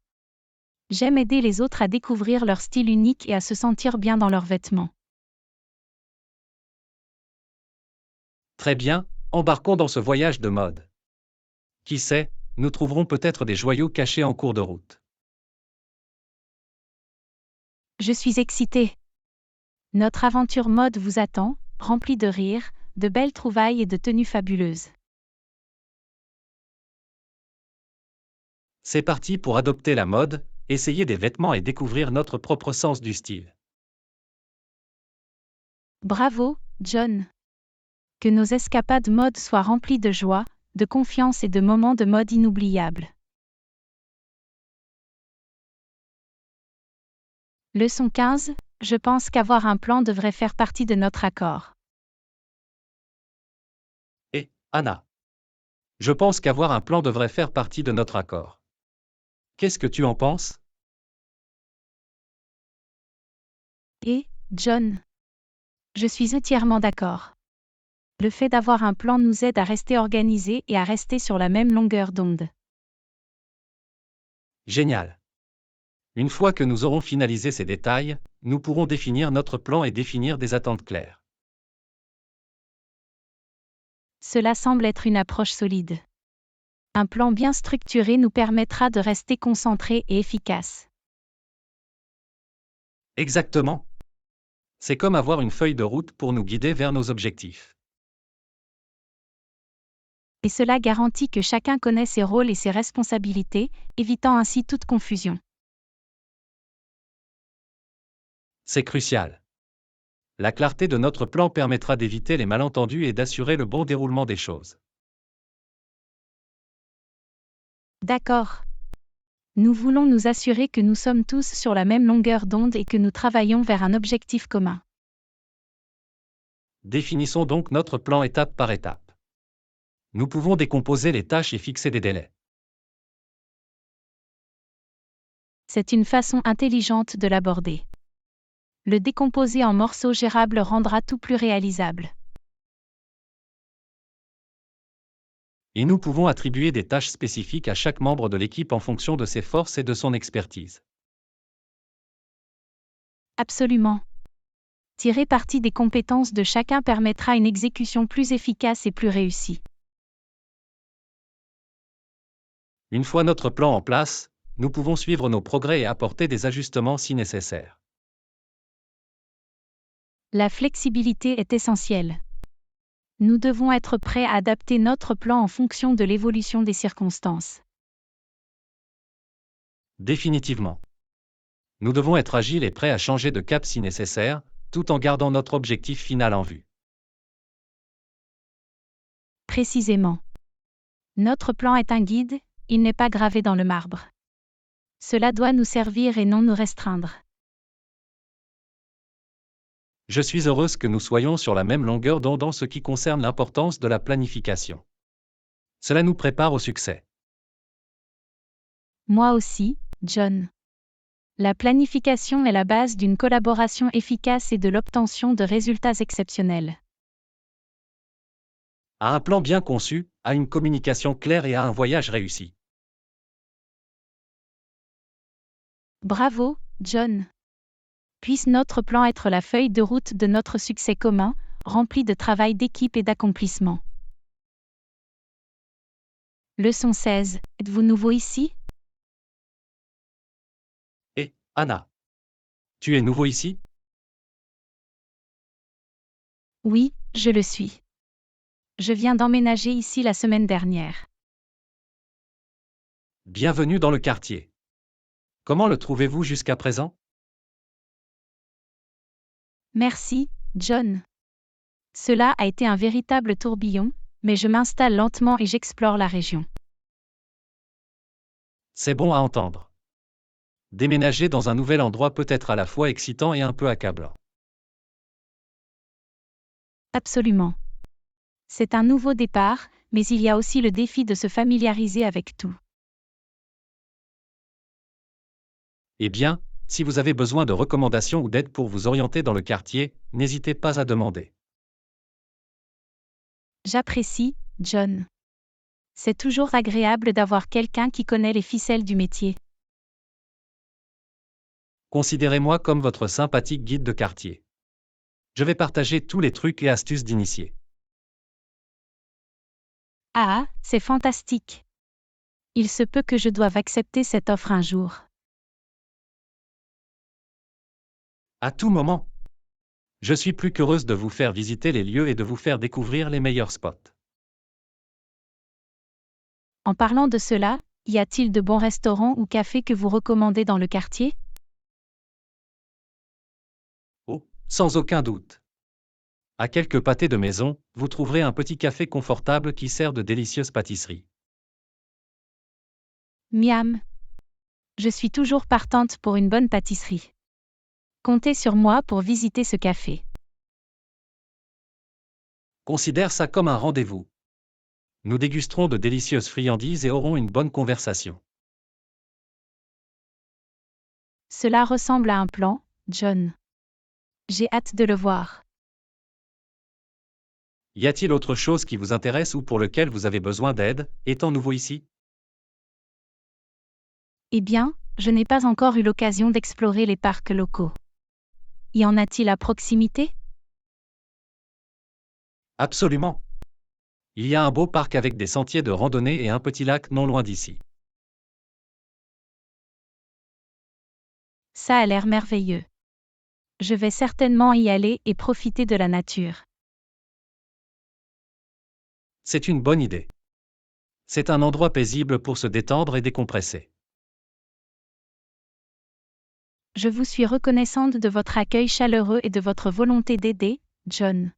J'aime aider les autres à découvrir leur style unique et à se sentir bien dans leurs vêtements. Très bien, embarquons dans ce voyage de mode. Qui sait, nous trouverons peut-être des joyaux cachés en cours de route. Je suis excitée. Notre aventure mode vous attend, remplie de rires, de belles trouvailles et de tenues fabuleuses. C'est parti pour adopter la mode, essayer des vêtements et découvrir notre propre sens du style. Bravo, John. Que nos escapades mode soient remplies de joie, de confiance et de moments de mode inoubliables. Leçon 15. Je pense qu'avoir un plan devrait faire partie de notre accord. Et, Anna. Je pense qu'avoir un plan devrait faire partie de notre accord. Qu'est-ce que tu en penses? Et, John, je suis entièrement d'accord. Le fait d'avoir un plan nous aide à rester organisés et à rester sur la même longueur d'onde. Génial. Une fois que nous aurons finalisé ces détails, nous pourrons définir notre plan et définir des attentes claires. Cela semble être une approche solide. Un plan bien structuré nous permettra de rester concentrés et efficaces. Exactement. C'est comme avoir une feuille de route pour nous guider vers nos objectifs. Et cela garantit que chacun connaît ses rôles et ses responsabilités, évitant ainsi toute confusion. C'est crucial. La clarté de notre plan permettra d'éviter les malentendus et d'assurer le bon déroulement des choses. D'accord. Nous voulons nous assurer que nous sommes tous sur la même longueur d'onde et que nous travaillons vers un objectif commun. Définissons donc notre plan étape par étape. Nous pouvons décomposer les tâches et fixer des délais. C'est une façon intelligente de l'aborder. Le décomposer en morceaux gérables rendra tout plus réalisable. Et nous pouvons attribuer des tâches spécifiques à chaque membre de l'équipe en fonction de ses forces et de son expertise. Absolument. Tirer parti des compétences de chacun permettra une exécution plus efficace et plus réussie. Une fois notre plan en place, nous pouvons suivre nos progrès et apporter des ajustements si nécessaire. La flexibilité est essentielle. Nous devons être prêts à adapter notre plan en fonction de l'évolution des circonstances. Définitivement. Nous devons être agiles et prêts à changer de cap si nécessaire, tout en gardant notre objectif final en vue. Précisément. Notre plan est un guide, il n'est pas gravé dans le marbre. Cela doit nous servir et non nous restreindre. Je suis heureuse que nous soyons sur la même longueur d'onde en ce qui concerne l'importance de la planification. Cela nous prépare au succès. Moi aussi, John. La planification est la base d'une collaboration efficace et de l'obtention de résultats exceptionnels. À un plan bien conçu, à une communication claire et à un voyage réussi. Bravo, John. Puisse notre plan être la feuille de route de notre succès commun, rempli de travail d'équipe et d'accomplissement. Leçon 16. Êtes-vous nouveau ici? Et, Anna, tu es nouveau ici? Oui, je le suis. Je viens d'emménager ici la semaine dernière. Bienvenue dans le quartier. Comment le trouvez-vous jusqu'à présent? Merci, John. Cela a été un véritable tourbillon, mais je m'installe lentement et j'explore la région. C'est bon à entendre. Déménager dans un nouvel endroit peut être à la fois excitant et un peu accablant. Absolument. C'est un nouveau départ, mais il y a aussi le défi de se familiariser avec tout. Eh bien, si vous avez besoin de recommandations ou d'aide pour vous orienter dans le quartier, n'hésitez pas à demander. J'apprécie, John. C'est toujours agréable d'avoir quelqu'un qui connaît les ficelles du métier. Considérez-moi comme votre sympathique guide de quartier. Je vais partager tous les trucs et astuces d'initiés. Ah, c'est fantastique. Il se peut que je doive accepter cette offre un jour. À tout moment. Je suis plus qu'heureuse de vous faire visiter les lieux et de vous faire découvrir les meilleurs spots. En parlant de cela, y a-t-il de bons restaurants ou cafés que vous recommandez dans le quartier? Oh, sans aucun doute. À quelques pâtés de maison, vous trouverez un petit café confortable qui sert de délicieuses pâtisseries. Miam. Je suis toujours partante pour une bonne pâtisserie. Comptez sur moi pour visiter ce café. Considère ça comme un rendez-vous. Nous dégusterons de délicieuses friandises et aurons une bonne conversation. Cela ressemble à un plan, John. J'ai hâte de le voir. Y a-t-il autre chose qui vous intéresse ou pour lequel vous avez besoin d'aide, étant nouveau ici? Eh bien, je n'ai pas encore eu l'occasion d'explorer les parcs locaux. Y en a-t-il à proximité? Absolument. Il y a un beau parc avec des sentiers de randonnée et un petit lac non loin d'ici. Ça a l'air merveilleux. Je vais certainement y aller et profiter de la nature. C'est une bonne idée. C'est un endroit paisible pour se détendre et décompresser. Je vous suis reconnaissante de votre accueil chaleureux et de votre volonté d'aider, John.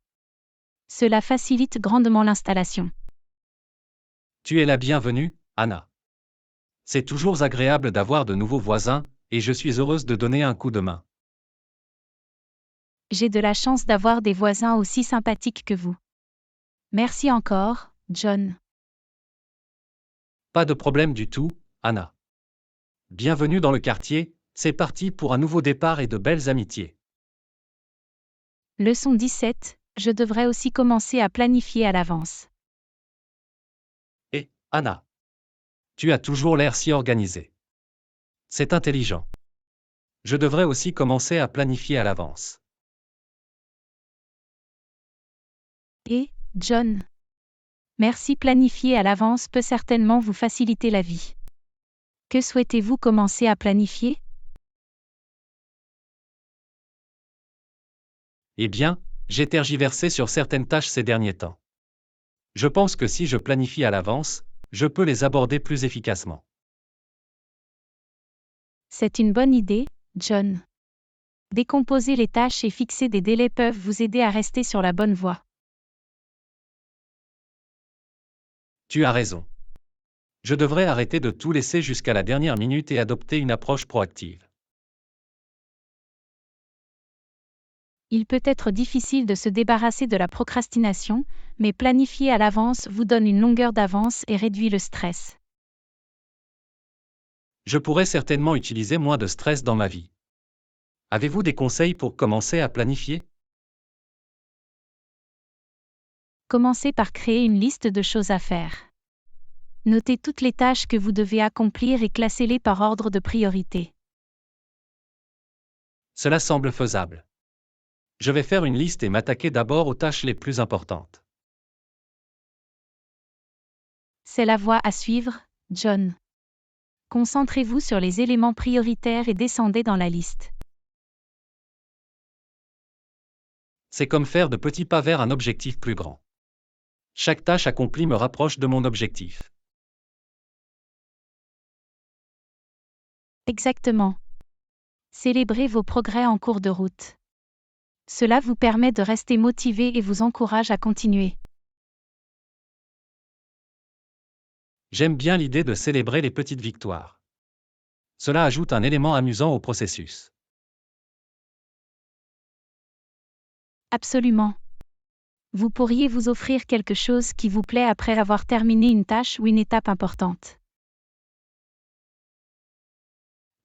Cela facilite grandement l'installation. Tu es la bienvenue, Anna. C'est toujours agréable d'avoir de nouveaux voisins, et je suis heureuse de donner un coup de main. J'ai de la chance d'avoir des voisins aussi sympathiques que vous. Merci encore, John. Pas de problème du tout, Anna. Bienvenue dans le quartier, c'est parti pour un nouveau départ et de belles amitiés. Leçon 17, je devrais aussi commencer à planifier à l'avance. Et, Anna, tu as toujours l'air si organisée. C'est intelligent. Je devrais aussi commencer à planifier à l'avance. Et, John. Merci, planifier à l'avance peut certainement vous faciliter la vie. Que souhaitez-vous commencer à planifier? Eh bien, j'ai tergiversé sur certaines tâches ces derniers temps. Je pense que si je planifie à l'avance, je peux les aborder plus efficacement. C'est une bonne idée, John. Décomposer les tâches et fixer des délais peuvent vous aider à rester sur la bonne voie. Tu as raison. Je devrais arrêter de tout laisser jusqu'à la dernière minute et adopter une approche proactive. Il peut être difficile de se débarrasser de la procrastination, mais planifier à l'avance vous donne une longueur d'avance et réduit le stress. Je pourrais certainement utiliser moins de stress dans ma vie. Avez-vous des conseils pour commencer à planifier? Commencez par créer une liste de choses à faire. Notez toutes les tâches que vous devez accomplir et classez-les par ordre de priorité. Cela semble faisable. Je vais faire une liste et m'attaquer d'abord aux tâches les plus importantes. C'est la voie à suivre, John. Concentrez-vous sur les éléments prioritaires et descendez dans la liste. C'est comme faire de petits pas vers un objectif plus grand. Chaque tâche accomplie me rapproche de mon objectif. Exactement. Célébrez vos progrès en cours de route. Cela vous permet de rester motivé et vous encourage à continuer. J'aime bien l'idée de célébrer les petites victoires. Cela ajoute un élément amusant au processus. Absolument. Vous pourriez vous offrir quelque chose qui vous plaît après avoir terminé une tâche ou une étape importante.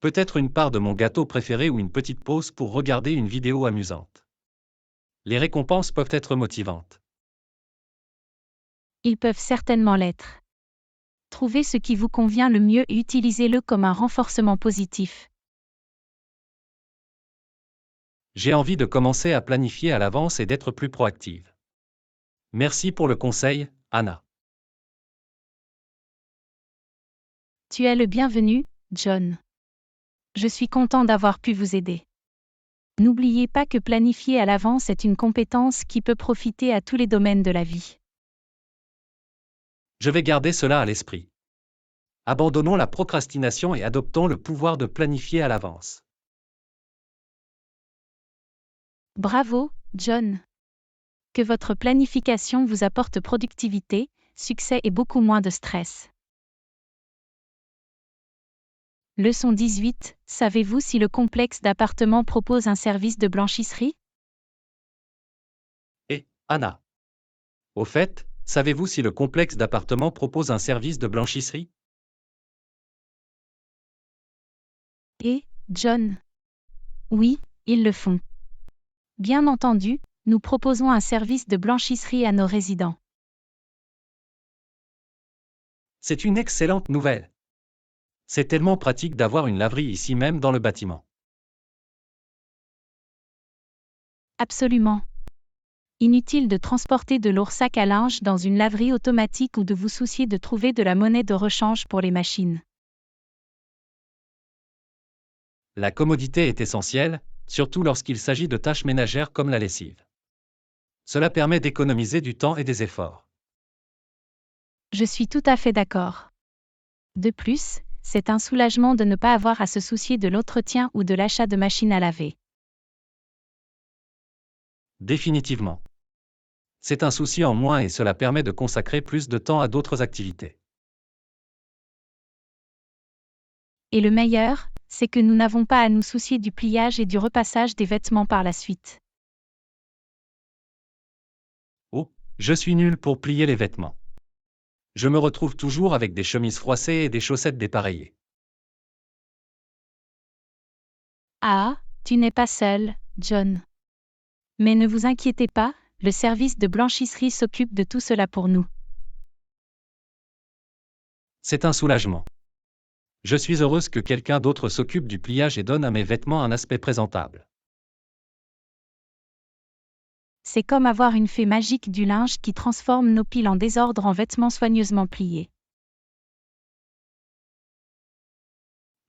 Peut-être une part de mon gâteau préféré ou une petite pause pour regarder une vidéo amusante. Les récompenses peuvent être motivantes. Ils peuvent certainement l'être. Trouvez ce qui vous convient le mieux et utilisez-le comme un renforcement positif. J'ai envie de commencer à planifier à l'avance et d'être plus proactive. Merci pour le conseil, Anna. Tu es le bienvenu, John. Je suis content d'avoir pu vous aider. N'oubliez pas que planifier à l'avance est une compétence qui peut profiter à tous les domaines de la vie. Je vais garder cela à l'esprit. Abandonnons la procrastination et adoptons le pouvoir de planifier à l'avance. Bravo, John. Que votre planification vous apporte productivité, succès et beaucoup moins de stress. Leçon 18. Savez-vous si le complexe d'appartements propose un service de blanchisserie? Et, Anna. Au fait, savez-vous si le complexe d'appartements propose un service de blanchisserie? Et, John? Oui, ils le font. Bien entendu, nous proposons un service de blanchisserie à nos résidents. C'est une excellente nouvelle. C'est tellement pratique d'avoir une laverie ici même dans le bâtiment. Absolument. Inutile de transporter de lourds sacs à linge dans une laverie automatique ou de vous soucier de trouver de la monnaie de rechange pour les machines. La commodité est essentielle, surtout lorsqu'il s'agit de tâches ménagères comme la lessive. Cela permet d'économiser du temps et des efforts. Je suis tout à fait d'accord. De plus, c'est un soulagement de ne pas avoir à se soucier de l'entretien ou de l'achat de machines à laver. Définitivement. C'est un souci en moins et cela permet de consacrer plus de temps à d'autres activités. Et le meilleur, c'est que nous n'avons pas à nous soucier du pliage et du repassage des vêtements par la suite. Oh, je suis nul pour plier les vêtements. Je me retrouve toujours avec des chemises froissées et des chaussettes dépareillées. Ah, tu n'es pas seul, John. Mais ne vous inquiétez pas, le service de blanchisserie s'occupe de tout cela pour nous. C'est un soulagement. Je suis heureuse que quelqu'un d'autre s'occupe du pliage et donne à mes vêtements un aspect présentable. C'est comme avoir une fée magique du linge qui transforme nos piles en désordre en vêtements soigneusement pliés.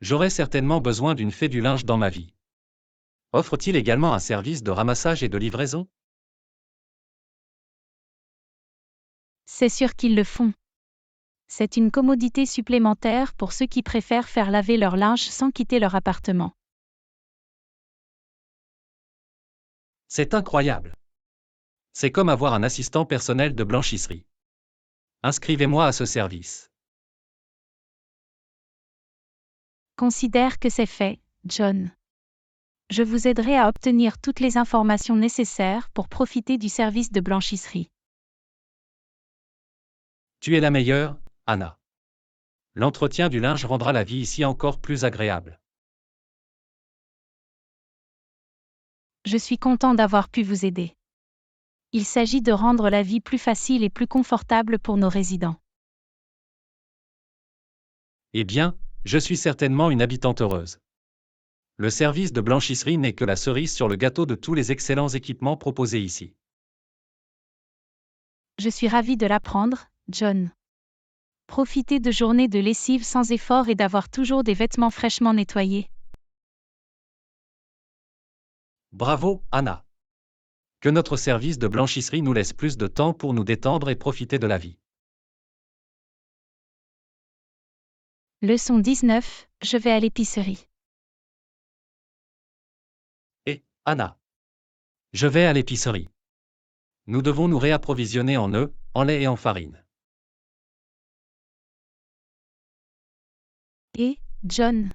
J'aurai certainement besoin d'une fée du linge dans ma vie. Offre-t-il également un service de ramassage et de livraison? C'est sûr qu'ils le font. C'est une commodité supplémentaire pour ceux qui préfèrent faire laver leur linge sans quitter leur appartement. C'est incroyable. C'est comme avoir un assistant personnel de blanchisserie. Inscrivez-moi à ce service. Considère que c'est fait, John. Je vous aiderai à obtenir toutes les informations nécessaires pour profiter du service de blanchisserie. Tu es la meilleure, Anna. L'entretien du linge rendra la vie ici encore plus agréable. Je suis content d'avoir pu vous aider. Il s'agit de rendre la vie plus facile et plus confortable pour nos résidents. Eh bien, je suis certainement une habitante heureuse. Le service de blanchisserie n'est que la cerise sur le gâteau de tous les excellents équipements proposés ici. Je suis ravie de l'apprendre, John. Profitez de journées de lessive sans effort et d'avoir toujours des vêtements fraîchement nettoyés. Bravo, Anna. Que notre service de blanchisserie nous laisse plus de temps pour nous détendre et profiter de la vie. Leçon 19, je vais à l'épicerie. Et, Anna. Je vais à l'épicerie. Nous devons nous réapprovisionner en œufs, en lait et en farine. Et, John.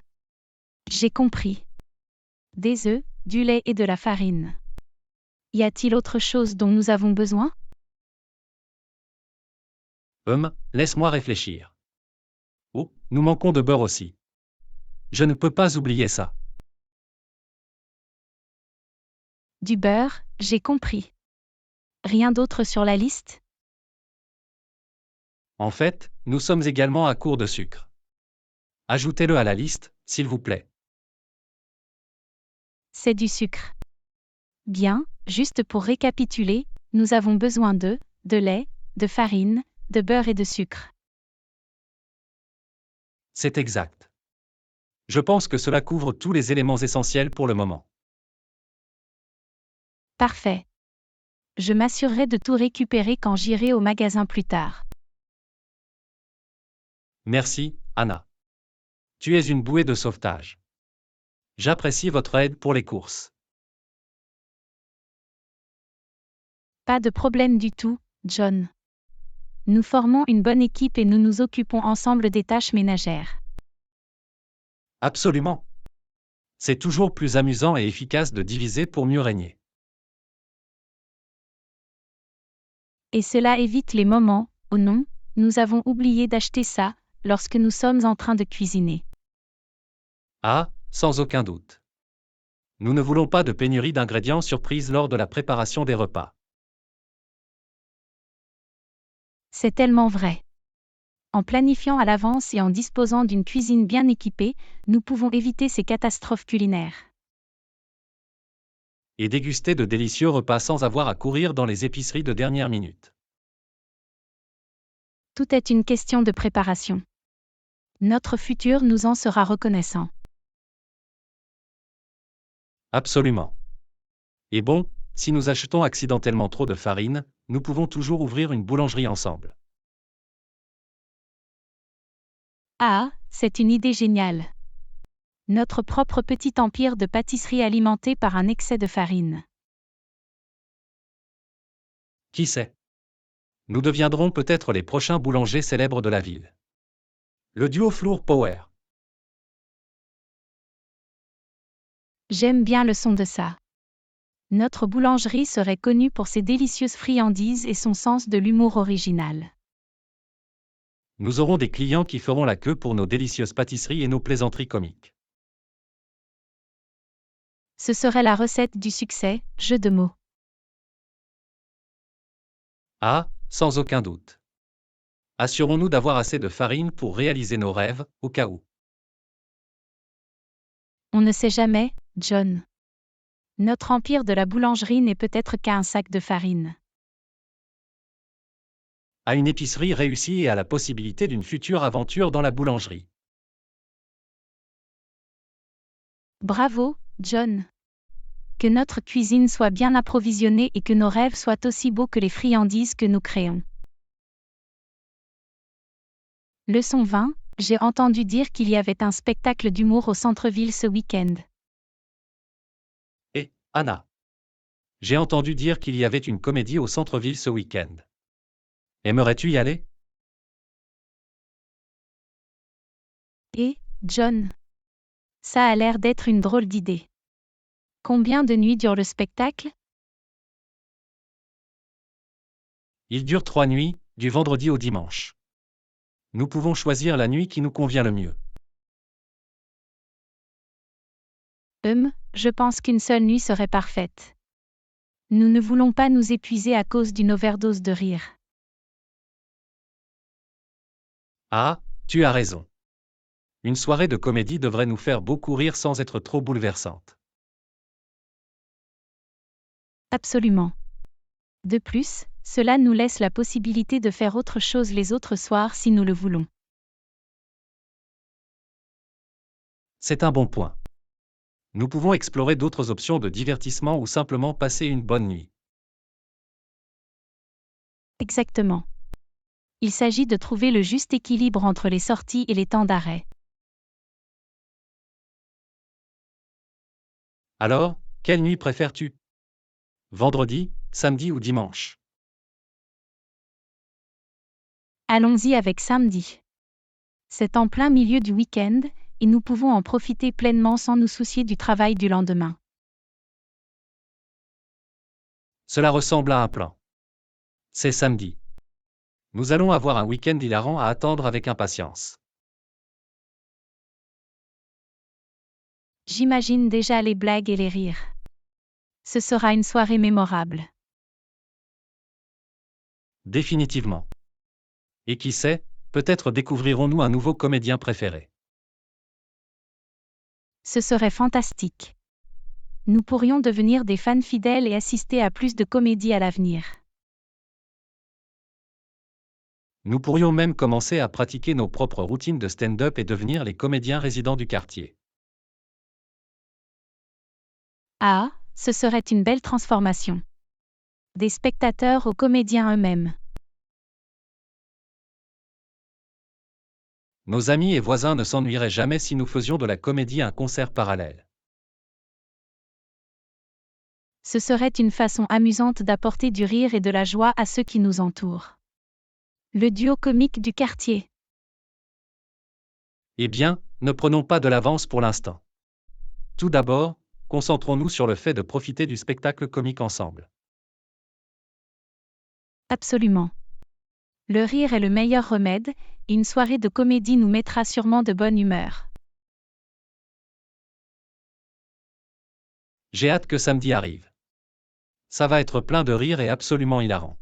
J'ai compris. Des œufs, du lait et de la farine. Y a-t-il autre chose dont nous avons besoin? Laisse-moi réfléchir. Oh, nous manquons de beurre aussi. Je ne peux pas oublier ça. Du beurre, j'ai compris. Rien d'autre sur la liste? En fait, nous sommes également à court de sucre. Ajoutez-le à la liste, s'il vous plaît. C'est du sucre. Bien, juste pour récapituler, nous avons besoin de lait, de farine, de beurre et de sucre. C'est exact. Je pense que cela couvre tous les éléments essentiels pour le moment. Parfait. Je m'assurerai de tout récupérer quand j'irai au magasin plus tard. Merci, Anna. Tu es une bouée de sauvetage. J'apprécie votre aide pour les courses. Pas de problème du tout, John. Nous formons une bonne équipe et nous nous occupons ensemble des tâches ménagères. Absolument. C'est toujours plus amusant et efficace de diviser pour mieux régner. Et cela évite les moments, oh non, nous avons oublié d'acheter ça, lorsque nous sommes en train de cuisiner. Ah, sans aucun doute. Nous ne voulons pas de pénurie d'ingrédients surprise lors de la préparation des repas. C'est tellement vrai. En planifiant à l'avance et en disposant d'une cuisine bien équipée, nous pouvons éviter ces catastrophes culinaires. Et déguster de délicieux repas sans avoir à courir dans les épiceries de dernière minute. Tout est une question de préparation. Notre futur nous en sera reconnaissant. Absolument. Et bon, si nous achetons accidentellement trop de farine, nous pouvons toujours ouvrir une boulangerie ensemble. Ah, c'est une idée géniale. Notre propre petit empire de pâtisserie alimenté par un excès de farine. Qui sait? Nous deviendrons peut-être les prochains boulangers célèbres de la ville. Le duo Flour Power. J'aime bien le son de ça. Notre boulangerie serait connue pour ses délicieuses friandises et son sens de l'humour original. Nous aurons des clients qui feront la queue pour nos délicieuses pâtisseries et nos plaisanteries comiques. Ce serait la recette du succès, jeu de mots. Ah, sans aucun doute. Assurons-nous d'avoir assez de farine pour réaliser nos rêves, au cas où. On ne sait jamais, John. Notre empire de la boulangerie n'est peut-être qu'à un sac de farine. À une épicerie réussie et à la possibilité d'une future aventure dans la boulangerie. Bravo, John. Que notre cuisine soit bien approvisionnée et que nos rêves soient aussi beaux que les friandises que nous créons. Leçon 20, j'ai entendu dire qu'il y avait un spectacle d'humour au centre-ville ce week-end. Et, Anna. J'ai entendu dire qu'il y avait une comédie au centre-ville ce week-end. Aimerais-tu y aller? Et, John. Ça a l'air d'être une drôle d'idée. Combien de nuits dure le spectacle? Il dure 3 nuits, du vendredi au dimanche. Nous pouvons choisir la nuit qui nous convient le mieux. Je pense qu'une seule nuit serait parfaite. Nous ne voulons pas nous épuiser à cause d'une overdose de rire. Ah, tu as raison. Une soirée de comédie devrait nous faire beaucoup rire sans être trop bouleversante. Absolument. De plus, cela nous laisse la possibilité de faire autre chose les autres soirs si nous le voulons. C'est un bon point. Nous pouvons explorer d'autres options de divertissement ou simplement passer une bonne nuit. Exactement. Il s'agit de trouver le juste équilibre entre les sorties et les temps d'arrêt. Alors, quelle nuit préfères-tu? Vendredi, samedi ou dimanche? Allons-y avec samedi. C'est en plein milieu du week-end, et nous pouvons en profiter pleinement sans nous soucier du travail du lendemain. Cela ressemble à un plan. C'est samedi. Nous allons avoir un week-end hilarant à attendre avec impatience. J'imagine déjà les blagues et les rires. Ce sera une soirée mémorable. Définitivement. Et qui sait, peut-être découvrirons-nous un nouveau comédien préféré. Ce serait fantastique. Nous pourrions devenir des fans fidèles et assister à plus de comédies à l'avenir. Nous pourrions même commencer à pratiquer nos propres routines de stand-up et devenir les comédiens résidents du quartier. Ah, ce serait une belle transformation. Des spectateurs aux comédiens eux-mêmes. Nos amis et voisins ne s'ennuieraient jamais si nous faisions de la comédie un concert parallèle. Ce serait une façon amusante d'apporter du rire et de la joie à ceux qui nous entourent. Le duo comique du quartier. Eh bien, ne prenons pas de l'avance pour l'instant. Tout d'abord, concentrons-nous sur le fait de profiter du spectacle comique ensemble. Absolument. Le rire est le meilleur remède, et une soirée de comédie nous mettra sûrement de bonne humeur. J'ai hâte que samedi arrive. Ça va être plein de rire et absolument hilarant.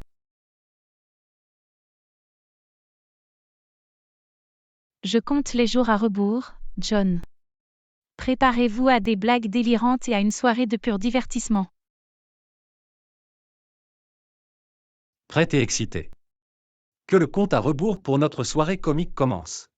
Je compte les jours à rebours, John. Préparez-vous à des blagues délirantes et à une soirée de pur divertissement. Prêt et excité. Que le compte à rebours pour notre soirée comique commence.